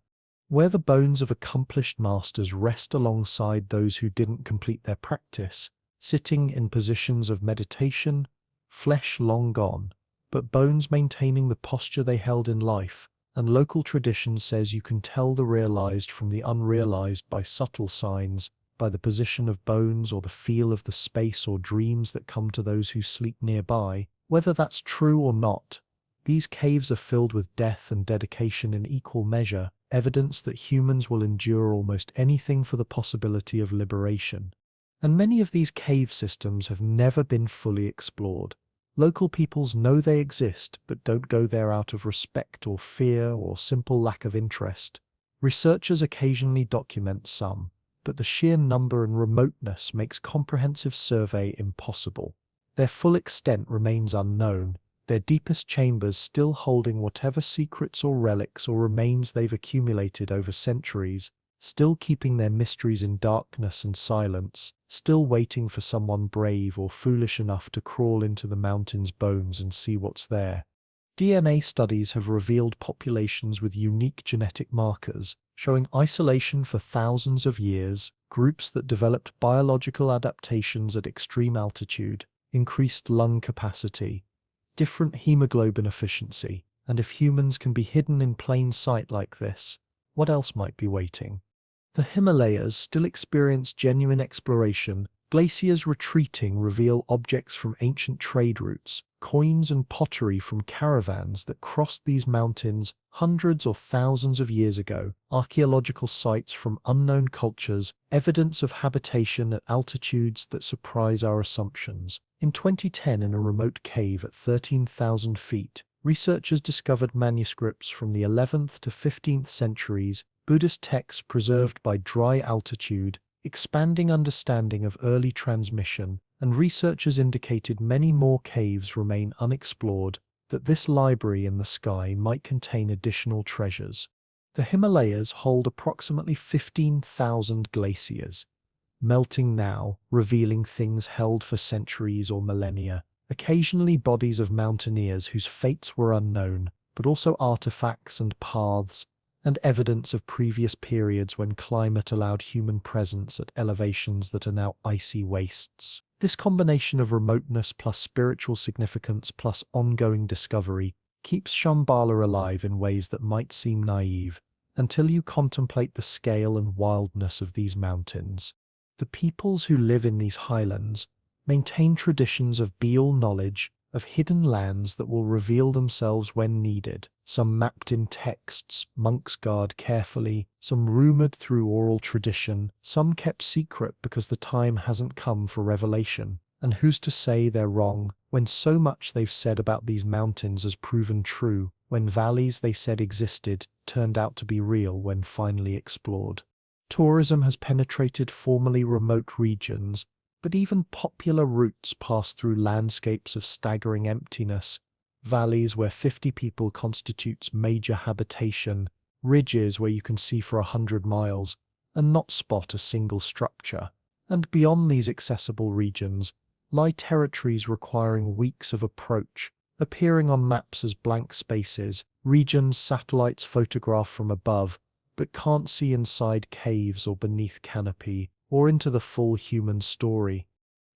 Where the bones of accomplished masters rest alongside those who didn't complete their practice, sitting in positions of meditation, flesh long gone, but bones maintaining the posture they held in life. And local tradition says you can tell the realized from the unrealized by subtle signs, by the position of bones or the feel of the space or dreams that come to those who sleep nearby. Whether that's true or not, these caves are filled with death and dedication in equal measure, evidence that humans will endure almost anything for the possibility of liberation. And many of these cave systems have never been fully explored. Local peoples know they exist, but don't go there out of respect or fear or simple lack of interest. Researchers occasionally document some, but the sheer number and remoteness makes comprehensive survey impossible. Their full extent remains unknown, their deepest chambers still holding whatever secrets or relics or remains they've accumulated over centuries, still keeping their mysteries in darkness and silence, still waiting for someone brave or foolish enough to crawl into the mountain's bones and see what's there. DNA studies have revealed populations with unique genetic markers, showing isolation for thousands of years, groups that developed biological adaptations at extreme altitude, increased lung capacity, different hemoglobin efficiency, and if humans can be hidden in plain sight like this, what else might be waiting? The Himalayas still experience genuine exploration. Glaciers retreating reveal objects from ancient trade routes, coins and pottery from caravans that crossed these mountains hundreds or thousands of years ago, archaeological sites from unknown cultures, evidence of habitation at altitudes that surprise our assumptions. In 2010, in a remote cave at 13,000 feet, researchers discovered manuscripts from the 11th to 15th centuries, Buddhist texts preserved by dry altitude, expanding understanding of early transmission, and researchers indicated many more caves remain unexplored, that this library in the sky might contain additional treasures. The Himalayas hold approximately 15,000 glaciers, melting now, revealing things held for centuries or millennia, occasionally bodies of mountaineers whose fates were unknown, but also artifacts and paths, and evidence of previous periods when climate allowed human presence at elevations that are now icy wastes. This combination of remoteness plus spiritual significance plus ongoing discovery keeps Shambhala alive in ways that might seem naive, until you contemplate the scale and wildness of these mountains. The peoples who live in these highlands maintain traditions of Beal knowledge, of hidden lands that will reveal themselves when needed, some mapped in texts monks guard carefully, some rumored through oral tradition, some kept secret because the time hasn't come for revelation. And who's to say they're wrong, when so much they've said about these mountains has proven true, when valleys they said existed turned out to be real when finally explored. Tourism has penetrated formerly remote regions, but even popular routes pass through landscapes of staggering emptiness, valleys where 50 people constitutes major habitation, ridges where you can see for 100 miles and not spot a single structure. And beyond these accessible regions lie territories requiring weeks of approach, appearing on maps as blank spaces, regions satellites photograph from above, but can't see inside caves or beneath canopy, or into the full human story.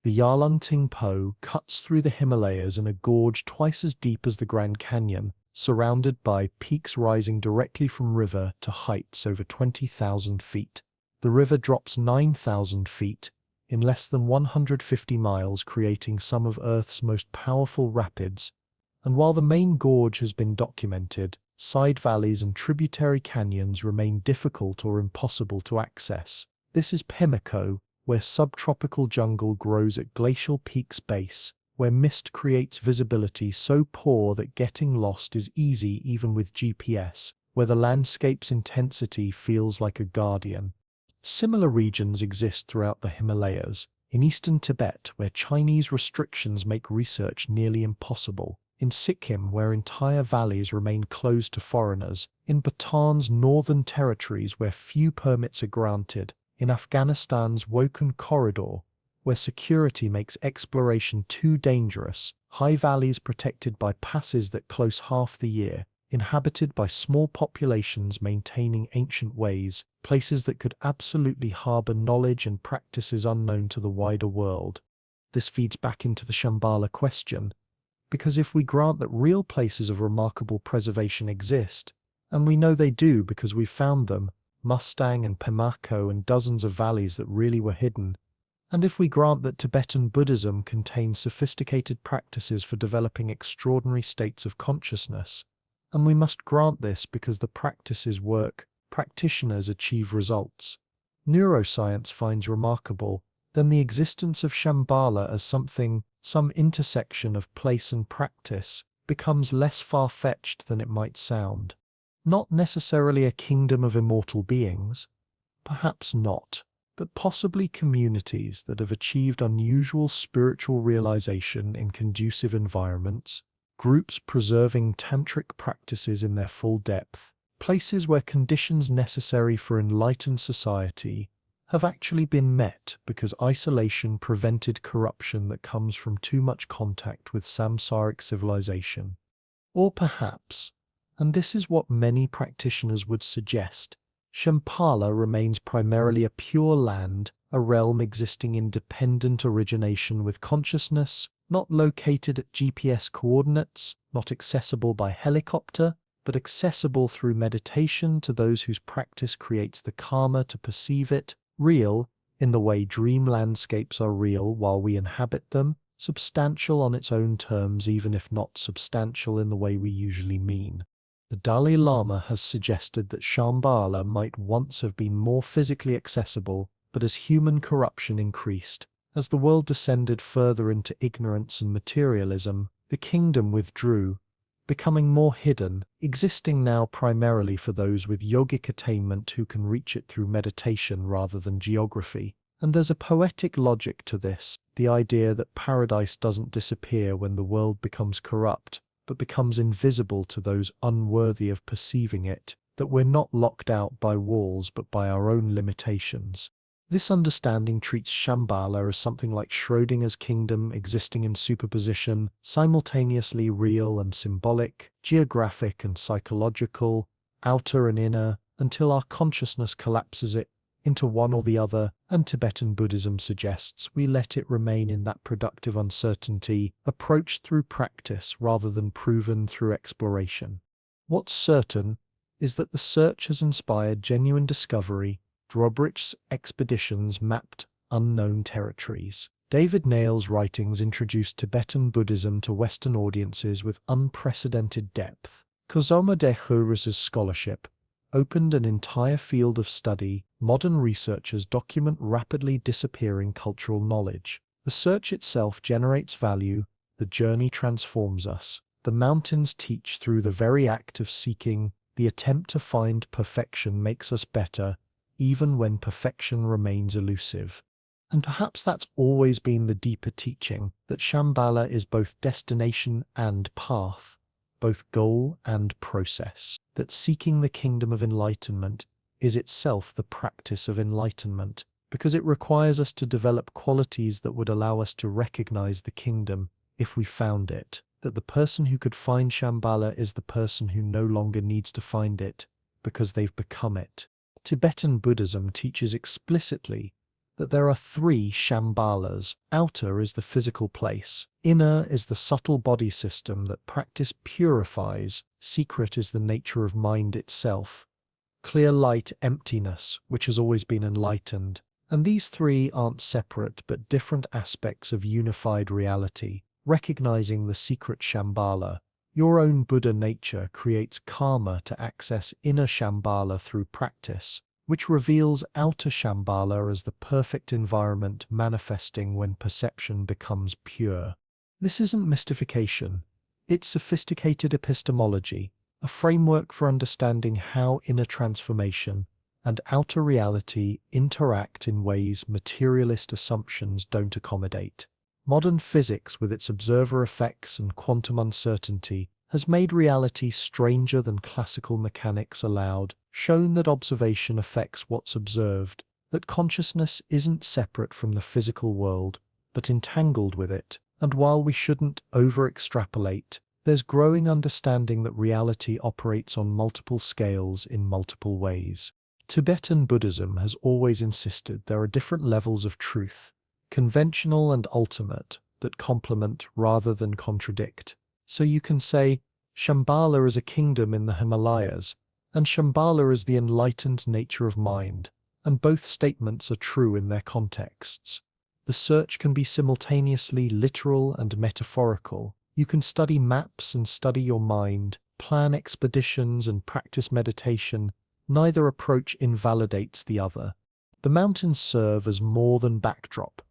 The Yarlung Po cuts through the Himalayas in a gorge twice as deep as the Grand Canyon, surrounded by peaks rising directly from river to heights over 20,000 feet. The river drops 9,000 feet in less than 150 miles, creating some of Earth's most powerful rapids. And while the main gorge has been documented, side valleys and tributary canyons remain difficult or impossible to access. This is Pimlico, where subtropical jungle grows at glacial peak's base, where mist creates visibility so poor that getting lost is easy even with GPS, where the landscape's intensity feels like a guardian. Similar regions exist throughout the Himalayas, in eastern Tibet, where Chinese restrictions make research nearly impossible, in Sikkim, where entire valleys remain closed to foreigners, in Bhutan's northern territories where few permits are granted, in Afghanistan's Wokan corridor, where security makes exploration too dangerous, high valleys protected by passes that close half the year, inhabited by small populations maintaining ancient ways, places that could absolutely harbour knowledge and practices unknown to the wider world. This feeds back into the Shambhala question, because if we grant that real places of remarkable preservation exist, and we know they do because we've found them, Mustang and Pimlico and dozens of valleys that really were hidden, and if we grant that Tibetan Buddhism contains sophisticated practices for developing extraordinary states of consciousness, and we must grant this because the practices work, practitioners achieve results, neuroscience finds remarkable, then the existence of Shambhala as some intersection of place and practice, becomes less far-fetched than it might sound. Not necessarily a kingdom of immortal beings, perhaps not, but possibly communities that have achieved unusual spiritual realization in conducive environments, groups preserving tantric practices in their full depth, places where conditions necessary for enlightened society have actually been met because isolation prevented corruption that comes from too much contact with samsaric civilization. Or perhaps, and this is what many practitioners would suggest, Shambhala remains primarily a pure land, a realm existing in dependent origination with consciousness, not located at GPS coordinates, not accessible by helicopter, but accessible through meditation to those whose practice creates the karma to perceive it, real, in the way dream landscapes are real while we inhabit them, substantial on its own terms even if not substantial in the way we usually mean. The Dalai Lama has suggested that Shambhala might once have been more physically accessible, but as human corruption increased, as the world descended further into ignorance and materialism, the kingdom withdrew, becoming more hidden, existing now primarily for those with yogic attainment who can reach it through meditation rather than geography. And there's a poetic logic to this, the idea that paradise doesn't disappear when the world becomes corrupt, but becomes invisible to those unworthy of perceiving it, that we're not locked out by walls but by our own limitations. This understanding treats Shambhala as something like Schrödinger's kingdom existing in superposition, simultaneously real and symbolic, geographic and psychological, outer and inner, until our consciousness collapses it into one or the other, and Tibetan Buddhism suggests we let it remain in that productive uncertainty, approached through practice rather than proven through exploration. What's certain is that the search has inspired genuine discovery. Drobrich's expeditions mapped unknown territories. David Nail's writings introduced Tibetan Buddhism to Western audiences with unprecedented depth. Kozoma Dechuras's scholarship opened an entire field of study. Modern researchers document rapidly disappearing cultural knowledge. The search itself generates value, the journey transforms us. The mountains teach through the very act of seeking. The attempt to find perfection makes us better, even when perfection remains elusive. And perhaps that's always been the deeper teaching, that Shambhala is both destination and path, both goal and process, that seeking the kingdom of enlightenment is itself the practice of enlightenment, because it requires us to develop qualities that would allow us to recognize the kingdom if we found it, that the person who could find Shambhala is the person who no longer needs to find it, because they've become it. Tibetan Buddhism teaches explicitly that there are three Shambhalas. Outer is the physical place. Inner is the subtle body system that practice purifies. Secret is the nature of mind itself. Clear light, emptiness, which has always been enlightened. And these three aren't separate but different aspects of unified reality. Recognizing the secret Shambhala, your own Buddha nature creates karma to access inner Shambhala through practice, which reveals outer Shambhala as the perfect environment manifesting when perception becomes pure. This isn't mystification, it's sophisticated epistemology, a framework for understanding how inner transformation and outer reality interact in ways materialist assumptions don't accommodate. Modern physics, with its observer effects and quantum uncertainty, has made reality stranger than classical mechanics allowed, shown that observation affects what's observed, that consciousness isn't separate from the physical world, but entangled with it. And while we shouldn't over-extrapolate, there's growing understanding that reality operates on multiple scales in multiple ways. Tibetan Buddhism has always insisted there are different levels of truth, conventional and ultimate, that complement rather than contradict. So you can say, Shambhala is a kingdom in the Himalayas, and Shambhala is the enlightened nature of mind, and both statements are true in their contexts. The search can be simultaneously literal and metaphorical. You can study maps and study your mind, plan expeditions and practice meditation. Neither approach invalidates the other. The mountains serve as more than backdrop.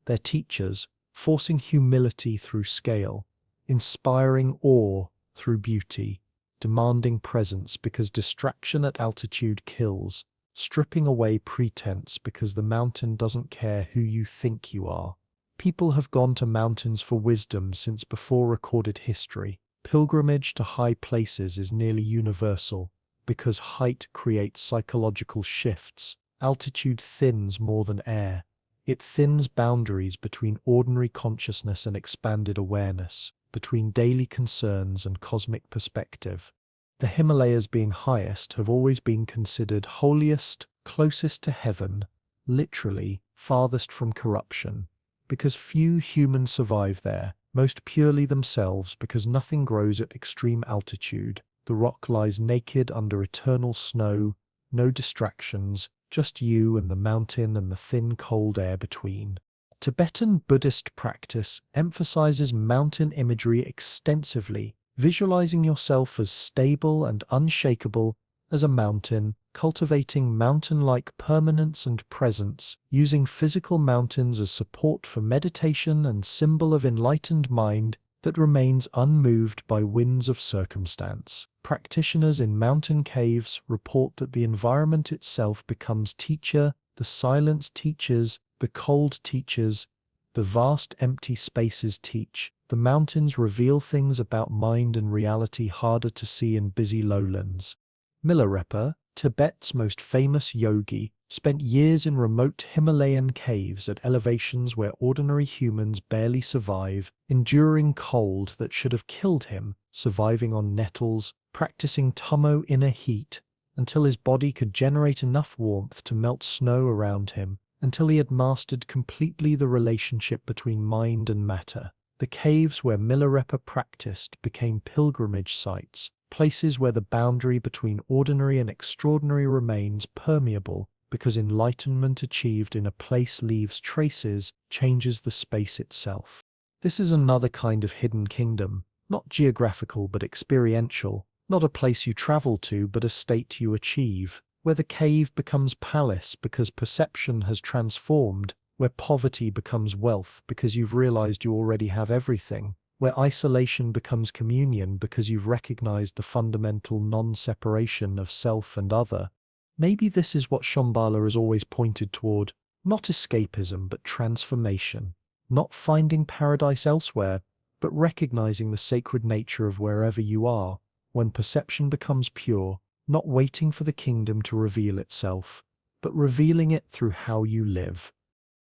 They're teachers, forcing humility through scale, inspiring awe through beauty, demanding presence because distraction at altitude kills, stripping away pretense because the mountain doesn't care who you think you are. People have gone to mountains for wisdom since before recorded history. Pilgrimage to high places is nearly universal, because height creates psychological shifts. Altitude thins more than air. It thins boundaries between ordinary consciousness and expanded awareness, between daily concerns and cosmic perspective. The Himalayas being highest have always been considered holiest, closest to heaven, literally farthest from corruption, because few humans survive there, most purely themselves because nothing grows at extreme altitude. The rock lies naked under eternal snow, no distractions, just you and the mountain and the thin cold air between. Tibetan Buddhist practice emphasizes mountain imagery extensively, visualizing yourself as stable and unshakable as a mountain, cultivating mountain-like permanence and presence, using physical mountains as support for meditation and symbol of enlightened mind that remains unmoved by winds of circumstance. Practitioners in mountain caves report that the environment itself becomes teacher, the silence teaches, the cold teaches, the vast empty spaces teach. The mountains reveal things about mind and reality harder to see in busy lowlands. Milarepa, Tibet's most famous yogi, spent years in remote Himalayan caves at elevations where ordinary humans barely survive, enduring cold that should have killed him, surviving on nettles, practicing tummo inner heat, until his body could generate enough warmth to melt snow around him, until he had mastered completely the relationship between mind and matter. The caves where Milarepa practiced became pilgrimage sites, places where the boundary between ordinary and extraordinary remains permeable, because enlightenment achieved in a place leaves traces, changes the space itself. This is another kind of hidden kingdom, not geographical but experiential, not a place you travel to but a state you achieve, where the cave becomes palace because perception has transformed, where poverty becomes wealth because you've realized you already have everything, where isolation becomes communion because you've recognized the fundamental non-separation of self and other. Maybe this is what Shambhala has always pointed toward, not escapism but transformation, not finding paradise elsewhere, but recognizing the sacred nature of wherever you are, when perception becomes pure, not waiting for the kingdom to reveal itself, but revealing it through how you live.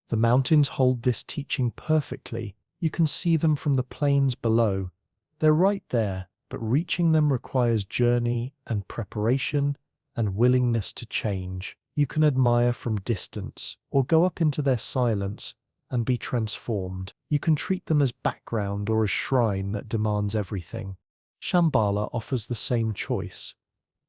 The mountains hold this teaching perfectly. You can see them from the plains below. They're right there, but reaching them requires journey and preparation and willingness to change. You can admire from distance, or go up into their silence and be transformed. You can treat them as background or a shrine that demands everything. Shambhala offers the same choice.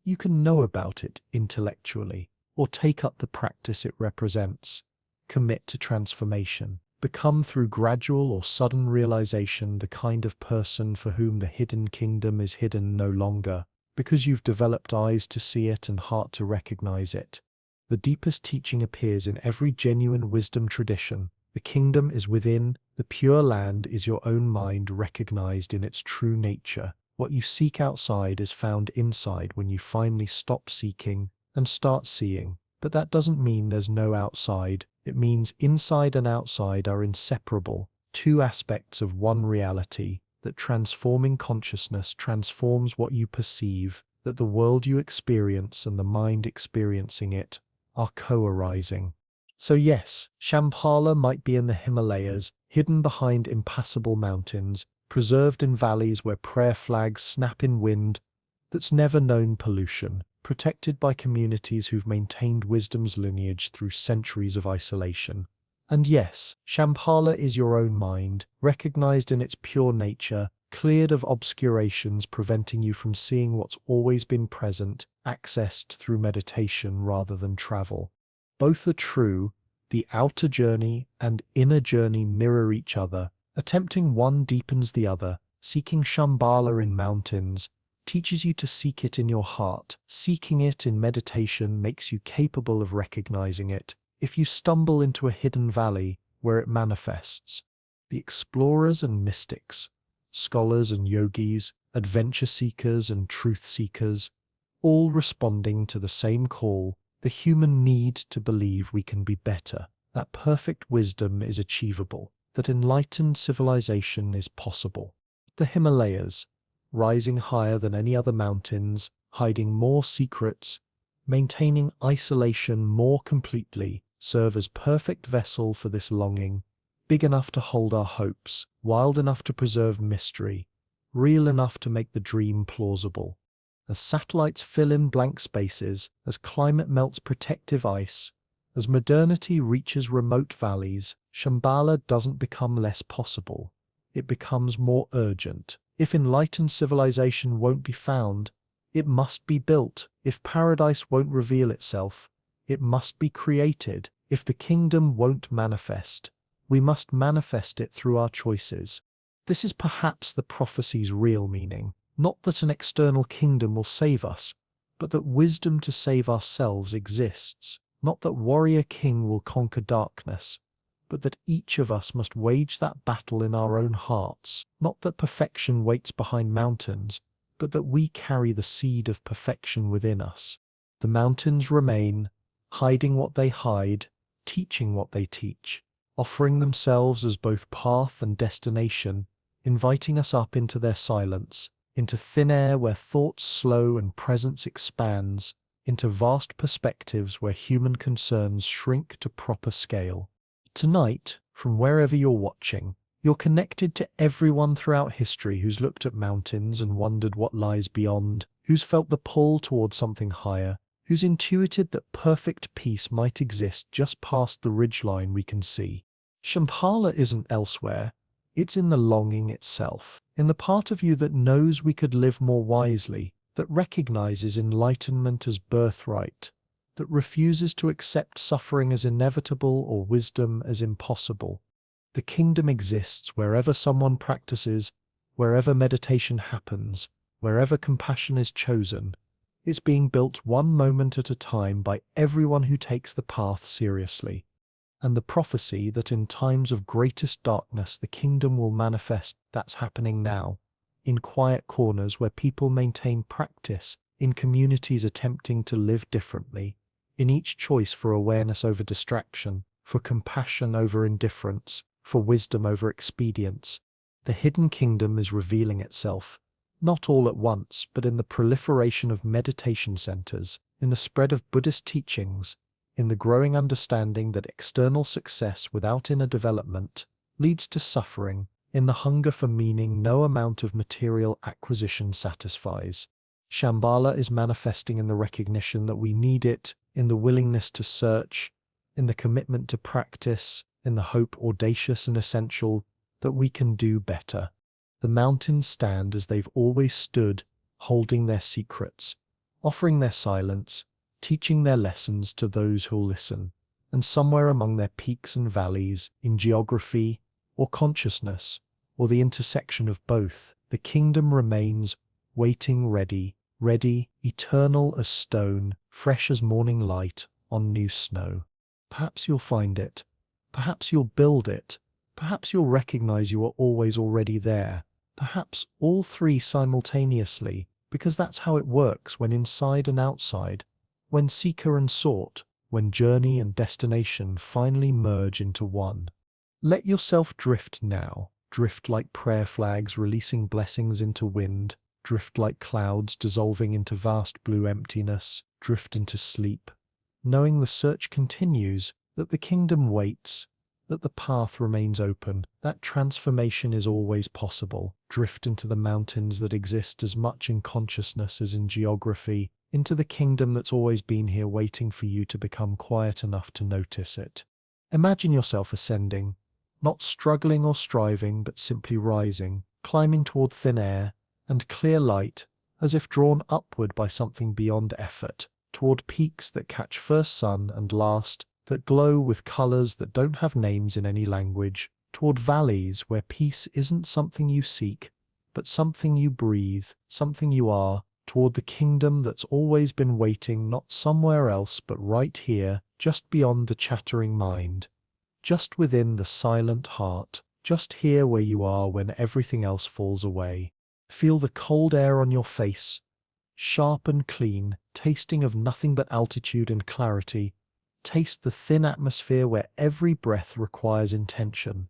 You can know about it intellectually, or take up the practice it represents. Commit to transformation. Become through gradual or sudden realization the kind of person for whom the hidden kingdom is hidden no longer, because you've developed eyes to see it and heart to recognize it. The deepest teaching appears in every genuine wisdom tradition. The kingdom is within, the pure land is your own mind recognized in its true nature. What you seek outside is found inside when you finally stop seeking and start seeing. But that doesn't mean there's no outside. It means inside and outside are inseparable, two aspects of one reality, that transforming consciousness transforms what you perceive, that the world you experience and the mind experiencing it are co-arising. So yes, Shambhala might be in the Himalayas, hidden behind impassable mountains, preserved in valleys where prayer flags snap in wind, that's never known pollution, protected by communities who've maintained wisdom's lineage through centuries of isolation. And yes, Shambhala is your own mind, recognized in its pure nature, cleared of obscurations preventing you from seeing what's always been present, accessed through meditation rather than travel. Both are true. The outer journey and inner journey mirror each other. Attempting one deepens the other. Seeking Shambhala in mountains teaches you to seek it in your heart. Seeking it in meditation makes you capable of recognizing it. If you stumble into a hidden valley where it manifests, the explorers and mystics, scholars and yogis, adventure seekers and truth seekers, all responding to the same call, the human need to believe we can be better, that perfect wisdom is achievable, that enlightened civilization is possible. The Himalayas, rising higher than any other mountains, hiding more secrets, maintaining isolation more completely, serve as perfect vessel for this longing, big enough to hold our hopes, wild enough to preserve mystery, real enough to make the dream plausible. As satellites fill in blank spaces, as climate melts protective ice, as modernity reaches remote valleys, Shambhala doesn't become less possible. It becomes more urgent. If enlightened civilization won't be found, it must be built. If paradise won't reveal itself, it must be created. If the kingdom won't manifest, we must manifest it through our choices. This is perhaps the prophecy's real meaning. Not that an external kingdom will save us, but that wisdom to save ourselves exists. Not that warrior king will conquer darkness, but that each of us must wage that battle in our own hearts. Not that perfection waits behind mountains, but that we carry the seed of perfection within us. The mountains remain, hiding what they hide, teaching what they teach, offering themselves as both path and destination, inviting us up into their silence, into thin air where thoughts slow and presence expands, into vast perspectives where human concerns shrink to proper scale. Tonight, from wherever you're watching, you're connected to everyone throughout history who's looked at mountains and wondered what lies beyond, who's felt the pull towards something higher, who's intuited that perfect peace might exist just past the ridgeline we can see. Shambhala isn't elsewhere. It's in the longing itself, in the part of you that knows we could live more wisely, that recognizes enlightenment as birthright, that refuses to accept suffering as inevitable or wisdom as impossible. The kingdom exists wherever someone practices, wherever meditation happens, wherever compassion is chosen. It's being built one moment at a time by everyone who takes the path seriously. And the prophecy that in times of greatest darkness the kingdom will manifest, that's happening now. In quiet corners where people maintain practice, in communities attempting to live differently, in each choice for awareness over distraction, for compassion over indifference, for wisdom over expedience. The hidden kingdom is revealing itself, not all at once, but in the proliferation of meditation centers, in the spread of Buddhist teachings, in the growing understanding that external success without inner development leads to suffering, in the hunger for meaning no amount of material acquisition satisfies. Shambhala is manifesting in the recognition that we need it, in the willingness to search, in the commitment to practice, in the hope audacious and essential that we can do better. The mountains stand as they've always stood, holding their secrets, offering their silence, teaching their lessons to those who'll listen. And somewhere among their peaks and valleys, in geography or consciousness, or the intersection of both, the kingdom remains, waiting ready, eternal as stone, fresh as morning light on new snow. Perhaps you'll find it. Perhaps you'll build it. Perhaps you'll recognize you are always already there. Perhaps all three simultaneously, because that's how it works when inside and outside, when seeker and sought, when journey and destination finally merge into one. Let yourself drift now. Drift like prayer flags releasing blessings into wind. Drift like clouds dissolving into vast blue emptiness. Drift into sleep, knowing the search continues, that the kingdom waits, that the path remains open, that transformation is always possible. Drift into the mountains that exist as much in consciousness as in geography, into the kingdom that's always been here waiting for you to become quiet enough to notice it. Imagine yourself ascending, not struggling or striving, but simply rising, climbing toward thin air and clear light, as if drawn upward by something beyond effort, toward peaks that catch first sun and last, that glow with colors that don't have names in any language, toward valleys where peace isn't something you seek, but something you breathe, something you are, toward the kingdom that's always been waiting not somewhere else but right here, just beyond the chattering mind, just within the silent heart, just here where you are when everything else falls away. Feel the cold air on your face, sharp and clean, tasting of nothing but altitude and clarity. Taste the thin atmosphere where every breath requires intention,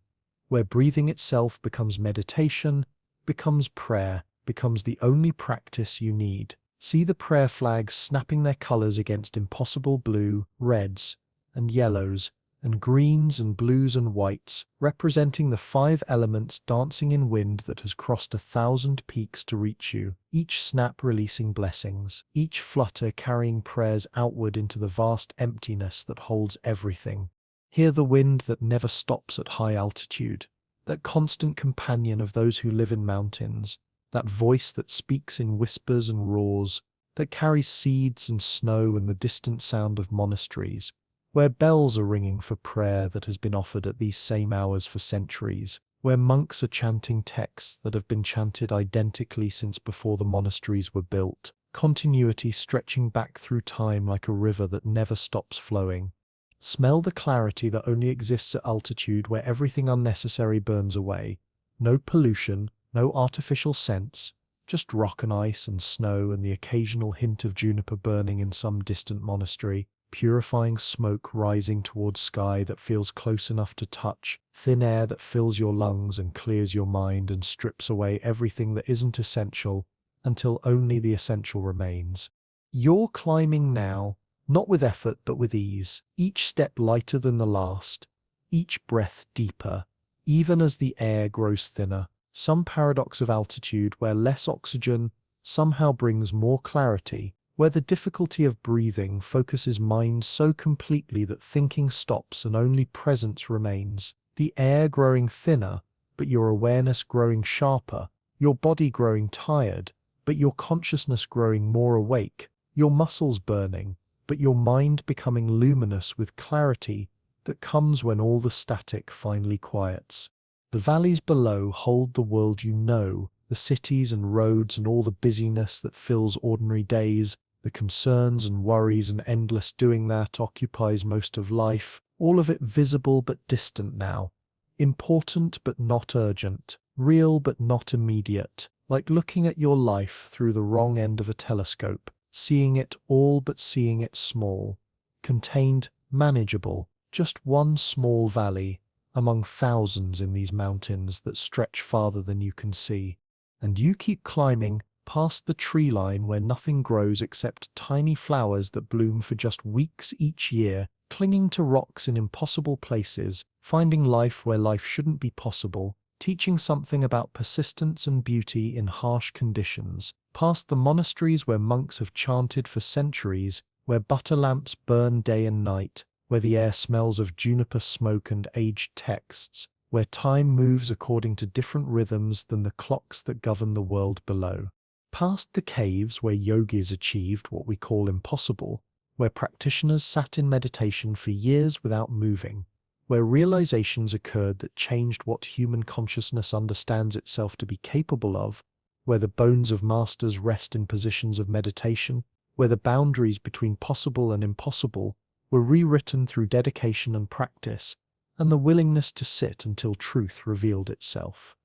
where breathing itself becomes meditation, becomes prayer, becomes the only practice you need. See the prayer flags snapping their colors against impossible blue, reds, and yellows, and greens and blues and whites, representing the 5 elements dancing in wind that has crossed 1,000 peaks to reach you, each snap releasing blessings, each flutter carrying prayers outward into the vast emptiness that holds everything. Hear the wind that never stops at high altitude, that constant companion of those who live in mountains, that voice that speaks in whispers and roars, that carries seeds and snow and the distant sound of monasteries, where bells are ringing for prayer that has been offered at these same hours for centuries, where monks are chanting texts that have been chanted identically since before the monasteries were built, continuity stretching back through time like a river that never stops flowing. Smell the clarity that only exists at altitude where everything unnecessary burns away. No pollution, no artificial scents, just rock and ice and snow and the occasional hint of juniper burning in some distant monastery. Purifying smoke rising towards sky that feels close enough to touch, thin air that fills your lungs and clears your mind and strips away everything that isn't essential until only the essential remains. You're climbing now, not with effort but with ease, each step lighter than the last, each breath deeper, even as the air grows thinner. Some paradox of altitude where less oxygen somehow brings more clarity, where the difficulty of breathing focuses mind so completely that thinking stops and only presence remains. The air growing thinner, but your awareness growing sharper, your body growing tired, but your consciousness growing more awake, your muscles burning, but your mind becoming luminous with clarity that comes when all the static finally quiets. The valleys below hold the world you know, the cities and roads and all the busyness that fills ordinary days, the concerns and worries and endless doing that occupies most of life, all of it visible but distant now, important but not urgent, real but not immediate, like looking at your life through the wrong end of a telescope, seeing it all but seeing it small, contained, manageable, just one small valley among thousands in these mountains that stretch farther than you can see. And you keep climbing past the tree line where nothing grows except tiny flowers that bloom for just weeks each year, clinging to rocks in impossible places, finding life where life shouldn't be possible, teaching something about persistence and beauty in harsh conditions, past the monasteries where monks have chanted for centuries, where butter lamps burn day and night, where the air smells of juniper smoke and aged texts, where time moves according to different rhythms than the clocks that govern the world below. Past the caves where yogis achieved what we call impossible, where practitioners sat in meditation for years without moving, where realizations occurred that changed what human consciousness understands itself to be capable of, where the bones of masters rest in positions of meditation, where the boundaries between possible and impossible were rewritten through dedication and practice, and the willingness to sit until truth revealed itself.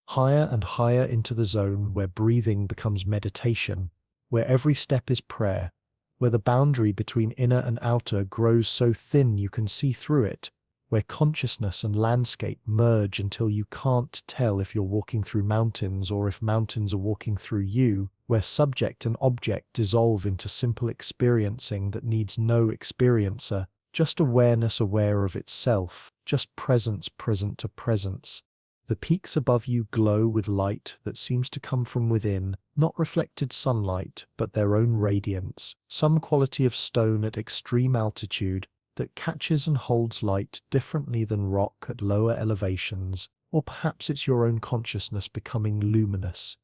Higher and higher into the zone where breathing becomes meditation, where every step is prayer, where the boundary between inner and outer grows so thin you can see through it, where consciousness and landscape merge until you can't tell if you're walking through mountains or if mountains are walking through you, where subject and object dissolve into simple experiencing that needs no experiencer, just awareness aware of itself, just presence present to presence. The peaks above you glow with light that seems to come from within, not reflected sunlight, but their own radiance, some quality of stone at extreme altitude that catches and holds light differently than rock at lower elevations, or perhaps it's your own consciousness becoming luminous.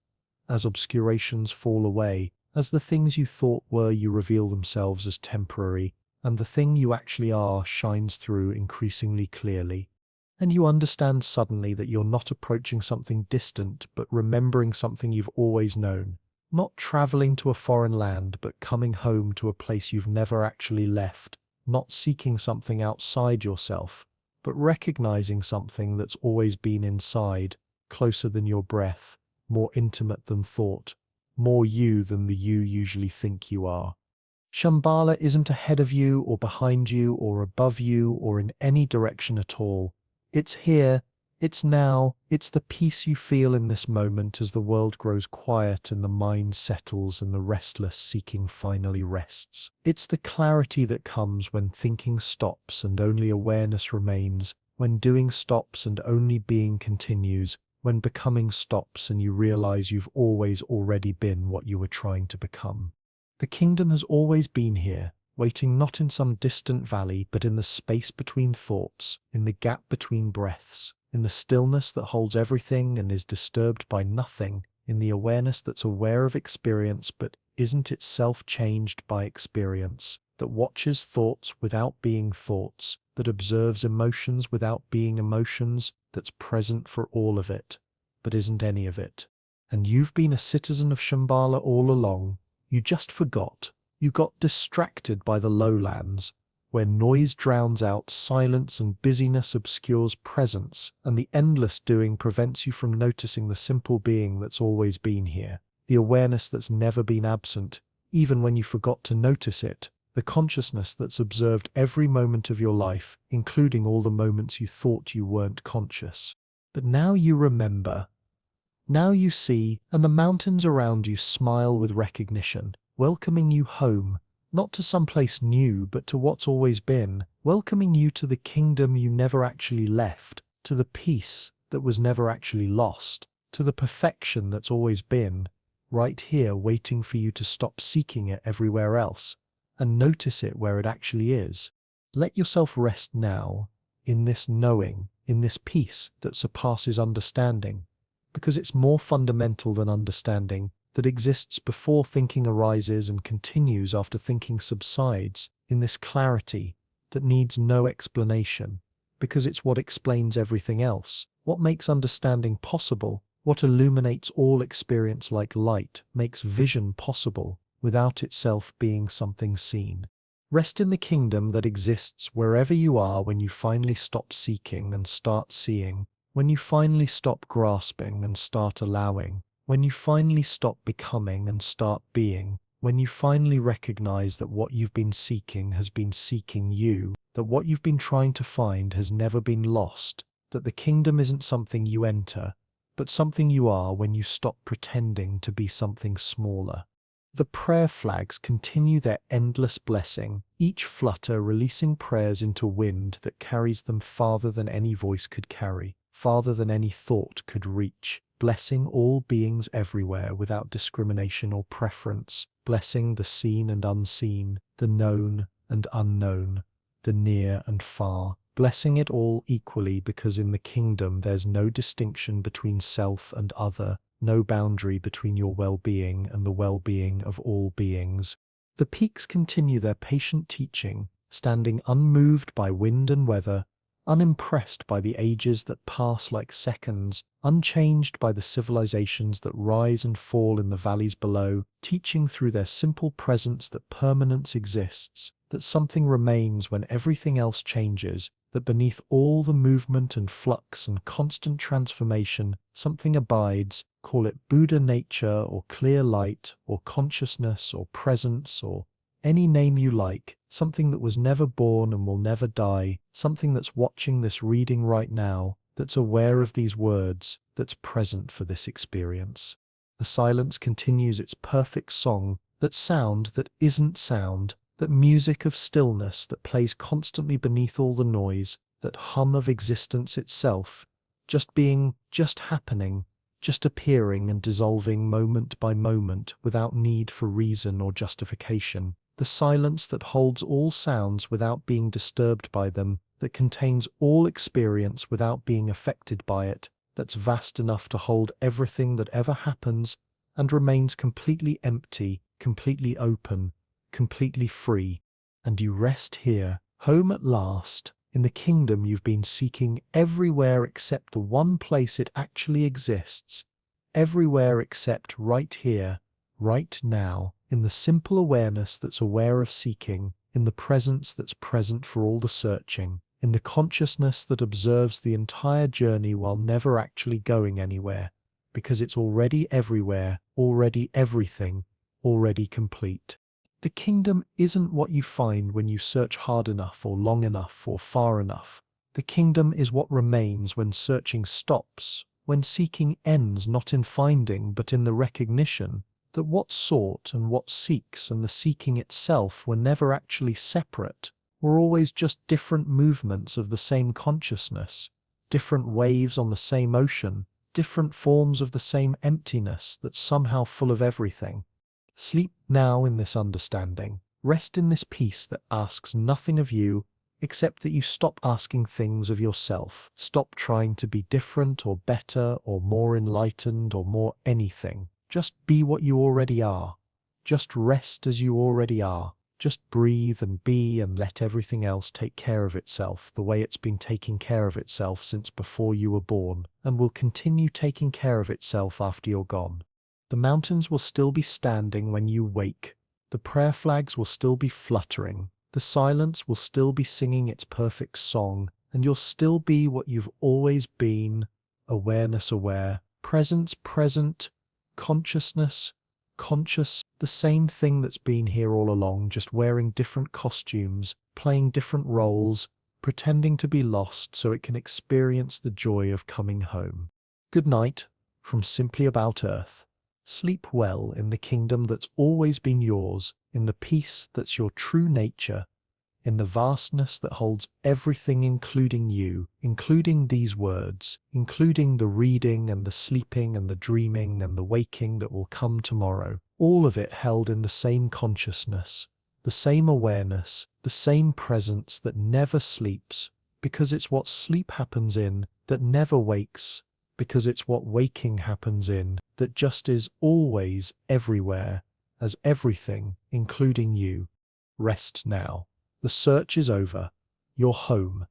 As obscurations fall away, as the things you thought were you reveal themselves as temporary, and the thing you actually are shines through increasingly clearly. And you understand suddenly that you're not approaching something distant, but remembering something you've always known. Not traveling to a foreign land, but coming home to a place you've never actually left. Not seeking something outside yourself, but recognizing something that's always been inside, closer than your breath, more intimate than thought, more you than the you usually think you are. Shambhala isn't ahead of you or behind you or above you or in any direction at all. It's here, it's now, it's the peace you feel in this moment as the world grows quiet and the mind settles and the restless seeking finally rests. It's the clarity that comes when thinking stops and only awareness remains, when doing stops and only being continues, when becoming stops and you realize you've always already been what you were trying to become. The kingdom has always been here, waiting not in some distant valley, but in the space between thoughts, in the gap between breaths, in the stillness that holds everything and is disturbed by nothing, in the awareness that's aware of experience but isn't itself changed by experience, that watches thoughts without being thoughts, that observes emotions without being emotions, that's present for all of it, but isn't any of it. And you've been a citizen of Shambhala all along. You just forgot. You got distracted by the lowlands, where noise drowns out silence and busyness obscures presence, and the endless doing prevents you from noticing the simple being that's always been here, the awareness that's never been absent, even when you forgot to notice it, the consciousness that's observed every moment of your life, including all the moments you thought you weren't conscious. But now you remember. Now you see, and the mountains around you smile with recognition, welcoming you home, not to some place new, but to what's always been, welcoming you to the kingdom you never actually left, to the peace that was never actually lost, to the perfection that's always been, right here waiting for you to stop seeking it everywhere else, and notice it where it actually is. Let yourself rest now, in this knowing, in this peace that surpasses understanding, because it's more fundamental than understanding, that exists before thinking arises and continues after thinking subsides, in this clarity that needs no explanation, because it's what explains everything else, what makes understanding possible, what illuminates all experience like light, makes vision possible without itself being something seen. Rest in the kingdom that exists wherever you are when you finally stop seeking and start seeing, when you finally stop grasping and start allowing, when you finally stop becoming and start being, when you finally recognize that what you've been seeking has been seeking you, that what you've been trying to find has never been lost, that the kingdom isn't something you enter, but something you are when you stop pretending to be something smaller. The prayer flags continue their endless blessing, each flutter releasing prayers into wind that carries them farther than any voice could carry, farther than any thought could reach, blessing all beings everywhere without discrimination or preference, blessing the seen and unseen, the known and unknown, the near and far, blessing it all equally because in the kingdom there's no distinction between self and other, no boundary between your well-being and the well-being of all beings. The peaks continue their patient teaching, standing unmoved by wind and weather, unimpressed by the ages that pass like seconds, unchanged by the civilizations that rise and fall in the valleys below, teaching through their simple presence that permanence exists, that something remains when everything else changes, that beneath all the movement and flux and constant transformation, something abides, call it Buddha nature or clear light or consciousness or presence or any name you like, something that was never born and will never die, something that's watching this reading right now, that's aware of these words, that's present for this experience. The silence continues its perfect song, that sound that isn't sound, that music of stillness that plays constantly beneath all the noise, that hum of existence itself, just being, just happening, just appearing and dissolving moment by moment without need for reason or justification. The silence that holds all sounds without being disturbed by them, that contains all experience without being affected by it, that's vast enough to hold everything that ever happens and remains completely empty, completely open, completely free. And you rest here, home at last, in the kingdom you've been seeking everywhere except the one place it actually exists, everywhere except right here, right now, in the simple awareness that's aware of seeking, in the presence that's present for all the searching, in the consciousness that observes the entire journey while never actually going anywhere, because it's already everywhere, already everything, already complete. The kingdom isn't what you find when you search hard enough or long enough or far enough. The kingdom is what remains when searching stops, when seeking ends not in finding but in the recognition that what sought and what seeks and the seeking itself were never actually separate, were always just different movements of the same consciousness, different waves on the same ocean, different forms of the same emptiness that's somehow full of everything. Sleep now in this understanding. Rest in this peace that asks nothing of you except that you stop asking things of yourself. Stop trying to be different or better or more enlightened or more anything. Just be what you already are. Just rest as you already are. Just breathe and be and let everything else take care of itself the way it's been taking care of itself since before you were born and will continue taking care of itself after you're gone. The mountains will still be standing when you wake. The prayer flags will still be fluttering. The silence will still be singing its perfect song, and you'll still be what you've always been, awareness aware, presence present, consciousness conscious, the same thing that's been here all along, just wearing different costumes, playing different roles, pretending to be lost so it can experience the joy of coming home. Good night from Simply About Earth. Sleep well in the kingdom that's always been yours, in the peace that's your true nature, in the vastness that holds everything including you, including these words, including the reading and the sleeping and the dreaming and the waking that will come tomorrow, all of it held in the same consciousness, the same awareness, the same presence that never sleeps, because it's what sleep happens in, that never wakes, because it's what waking happens in, that just is always everywhere, as everything, including you. Rest now. The search is over. You're home.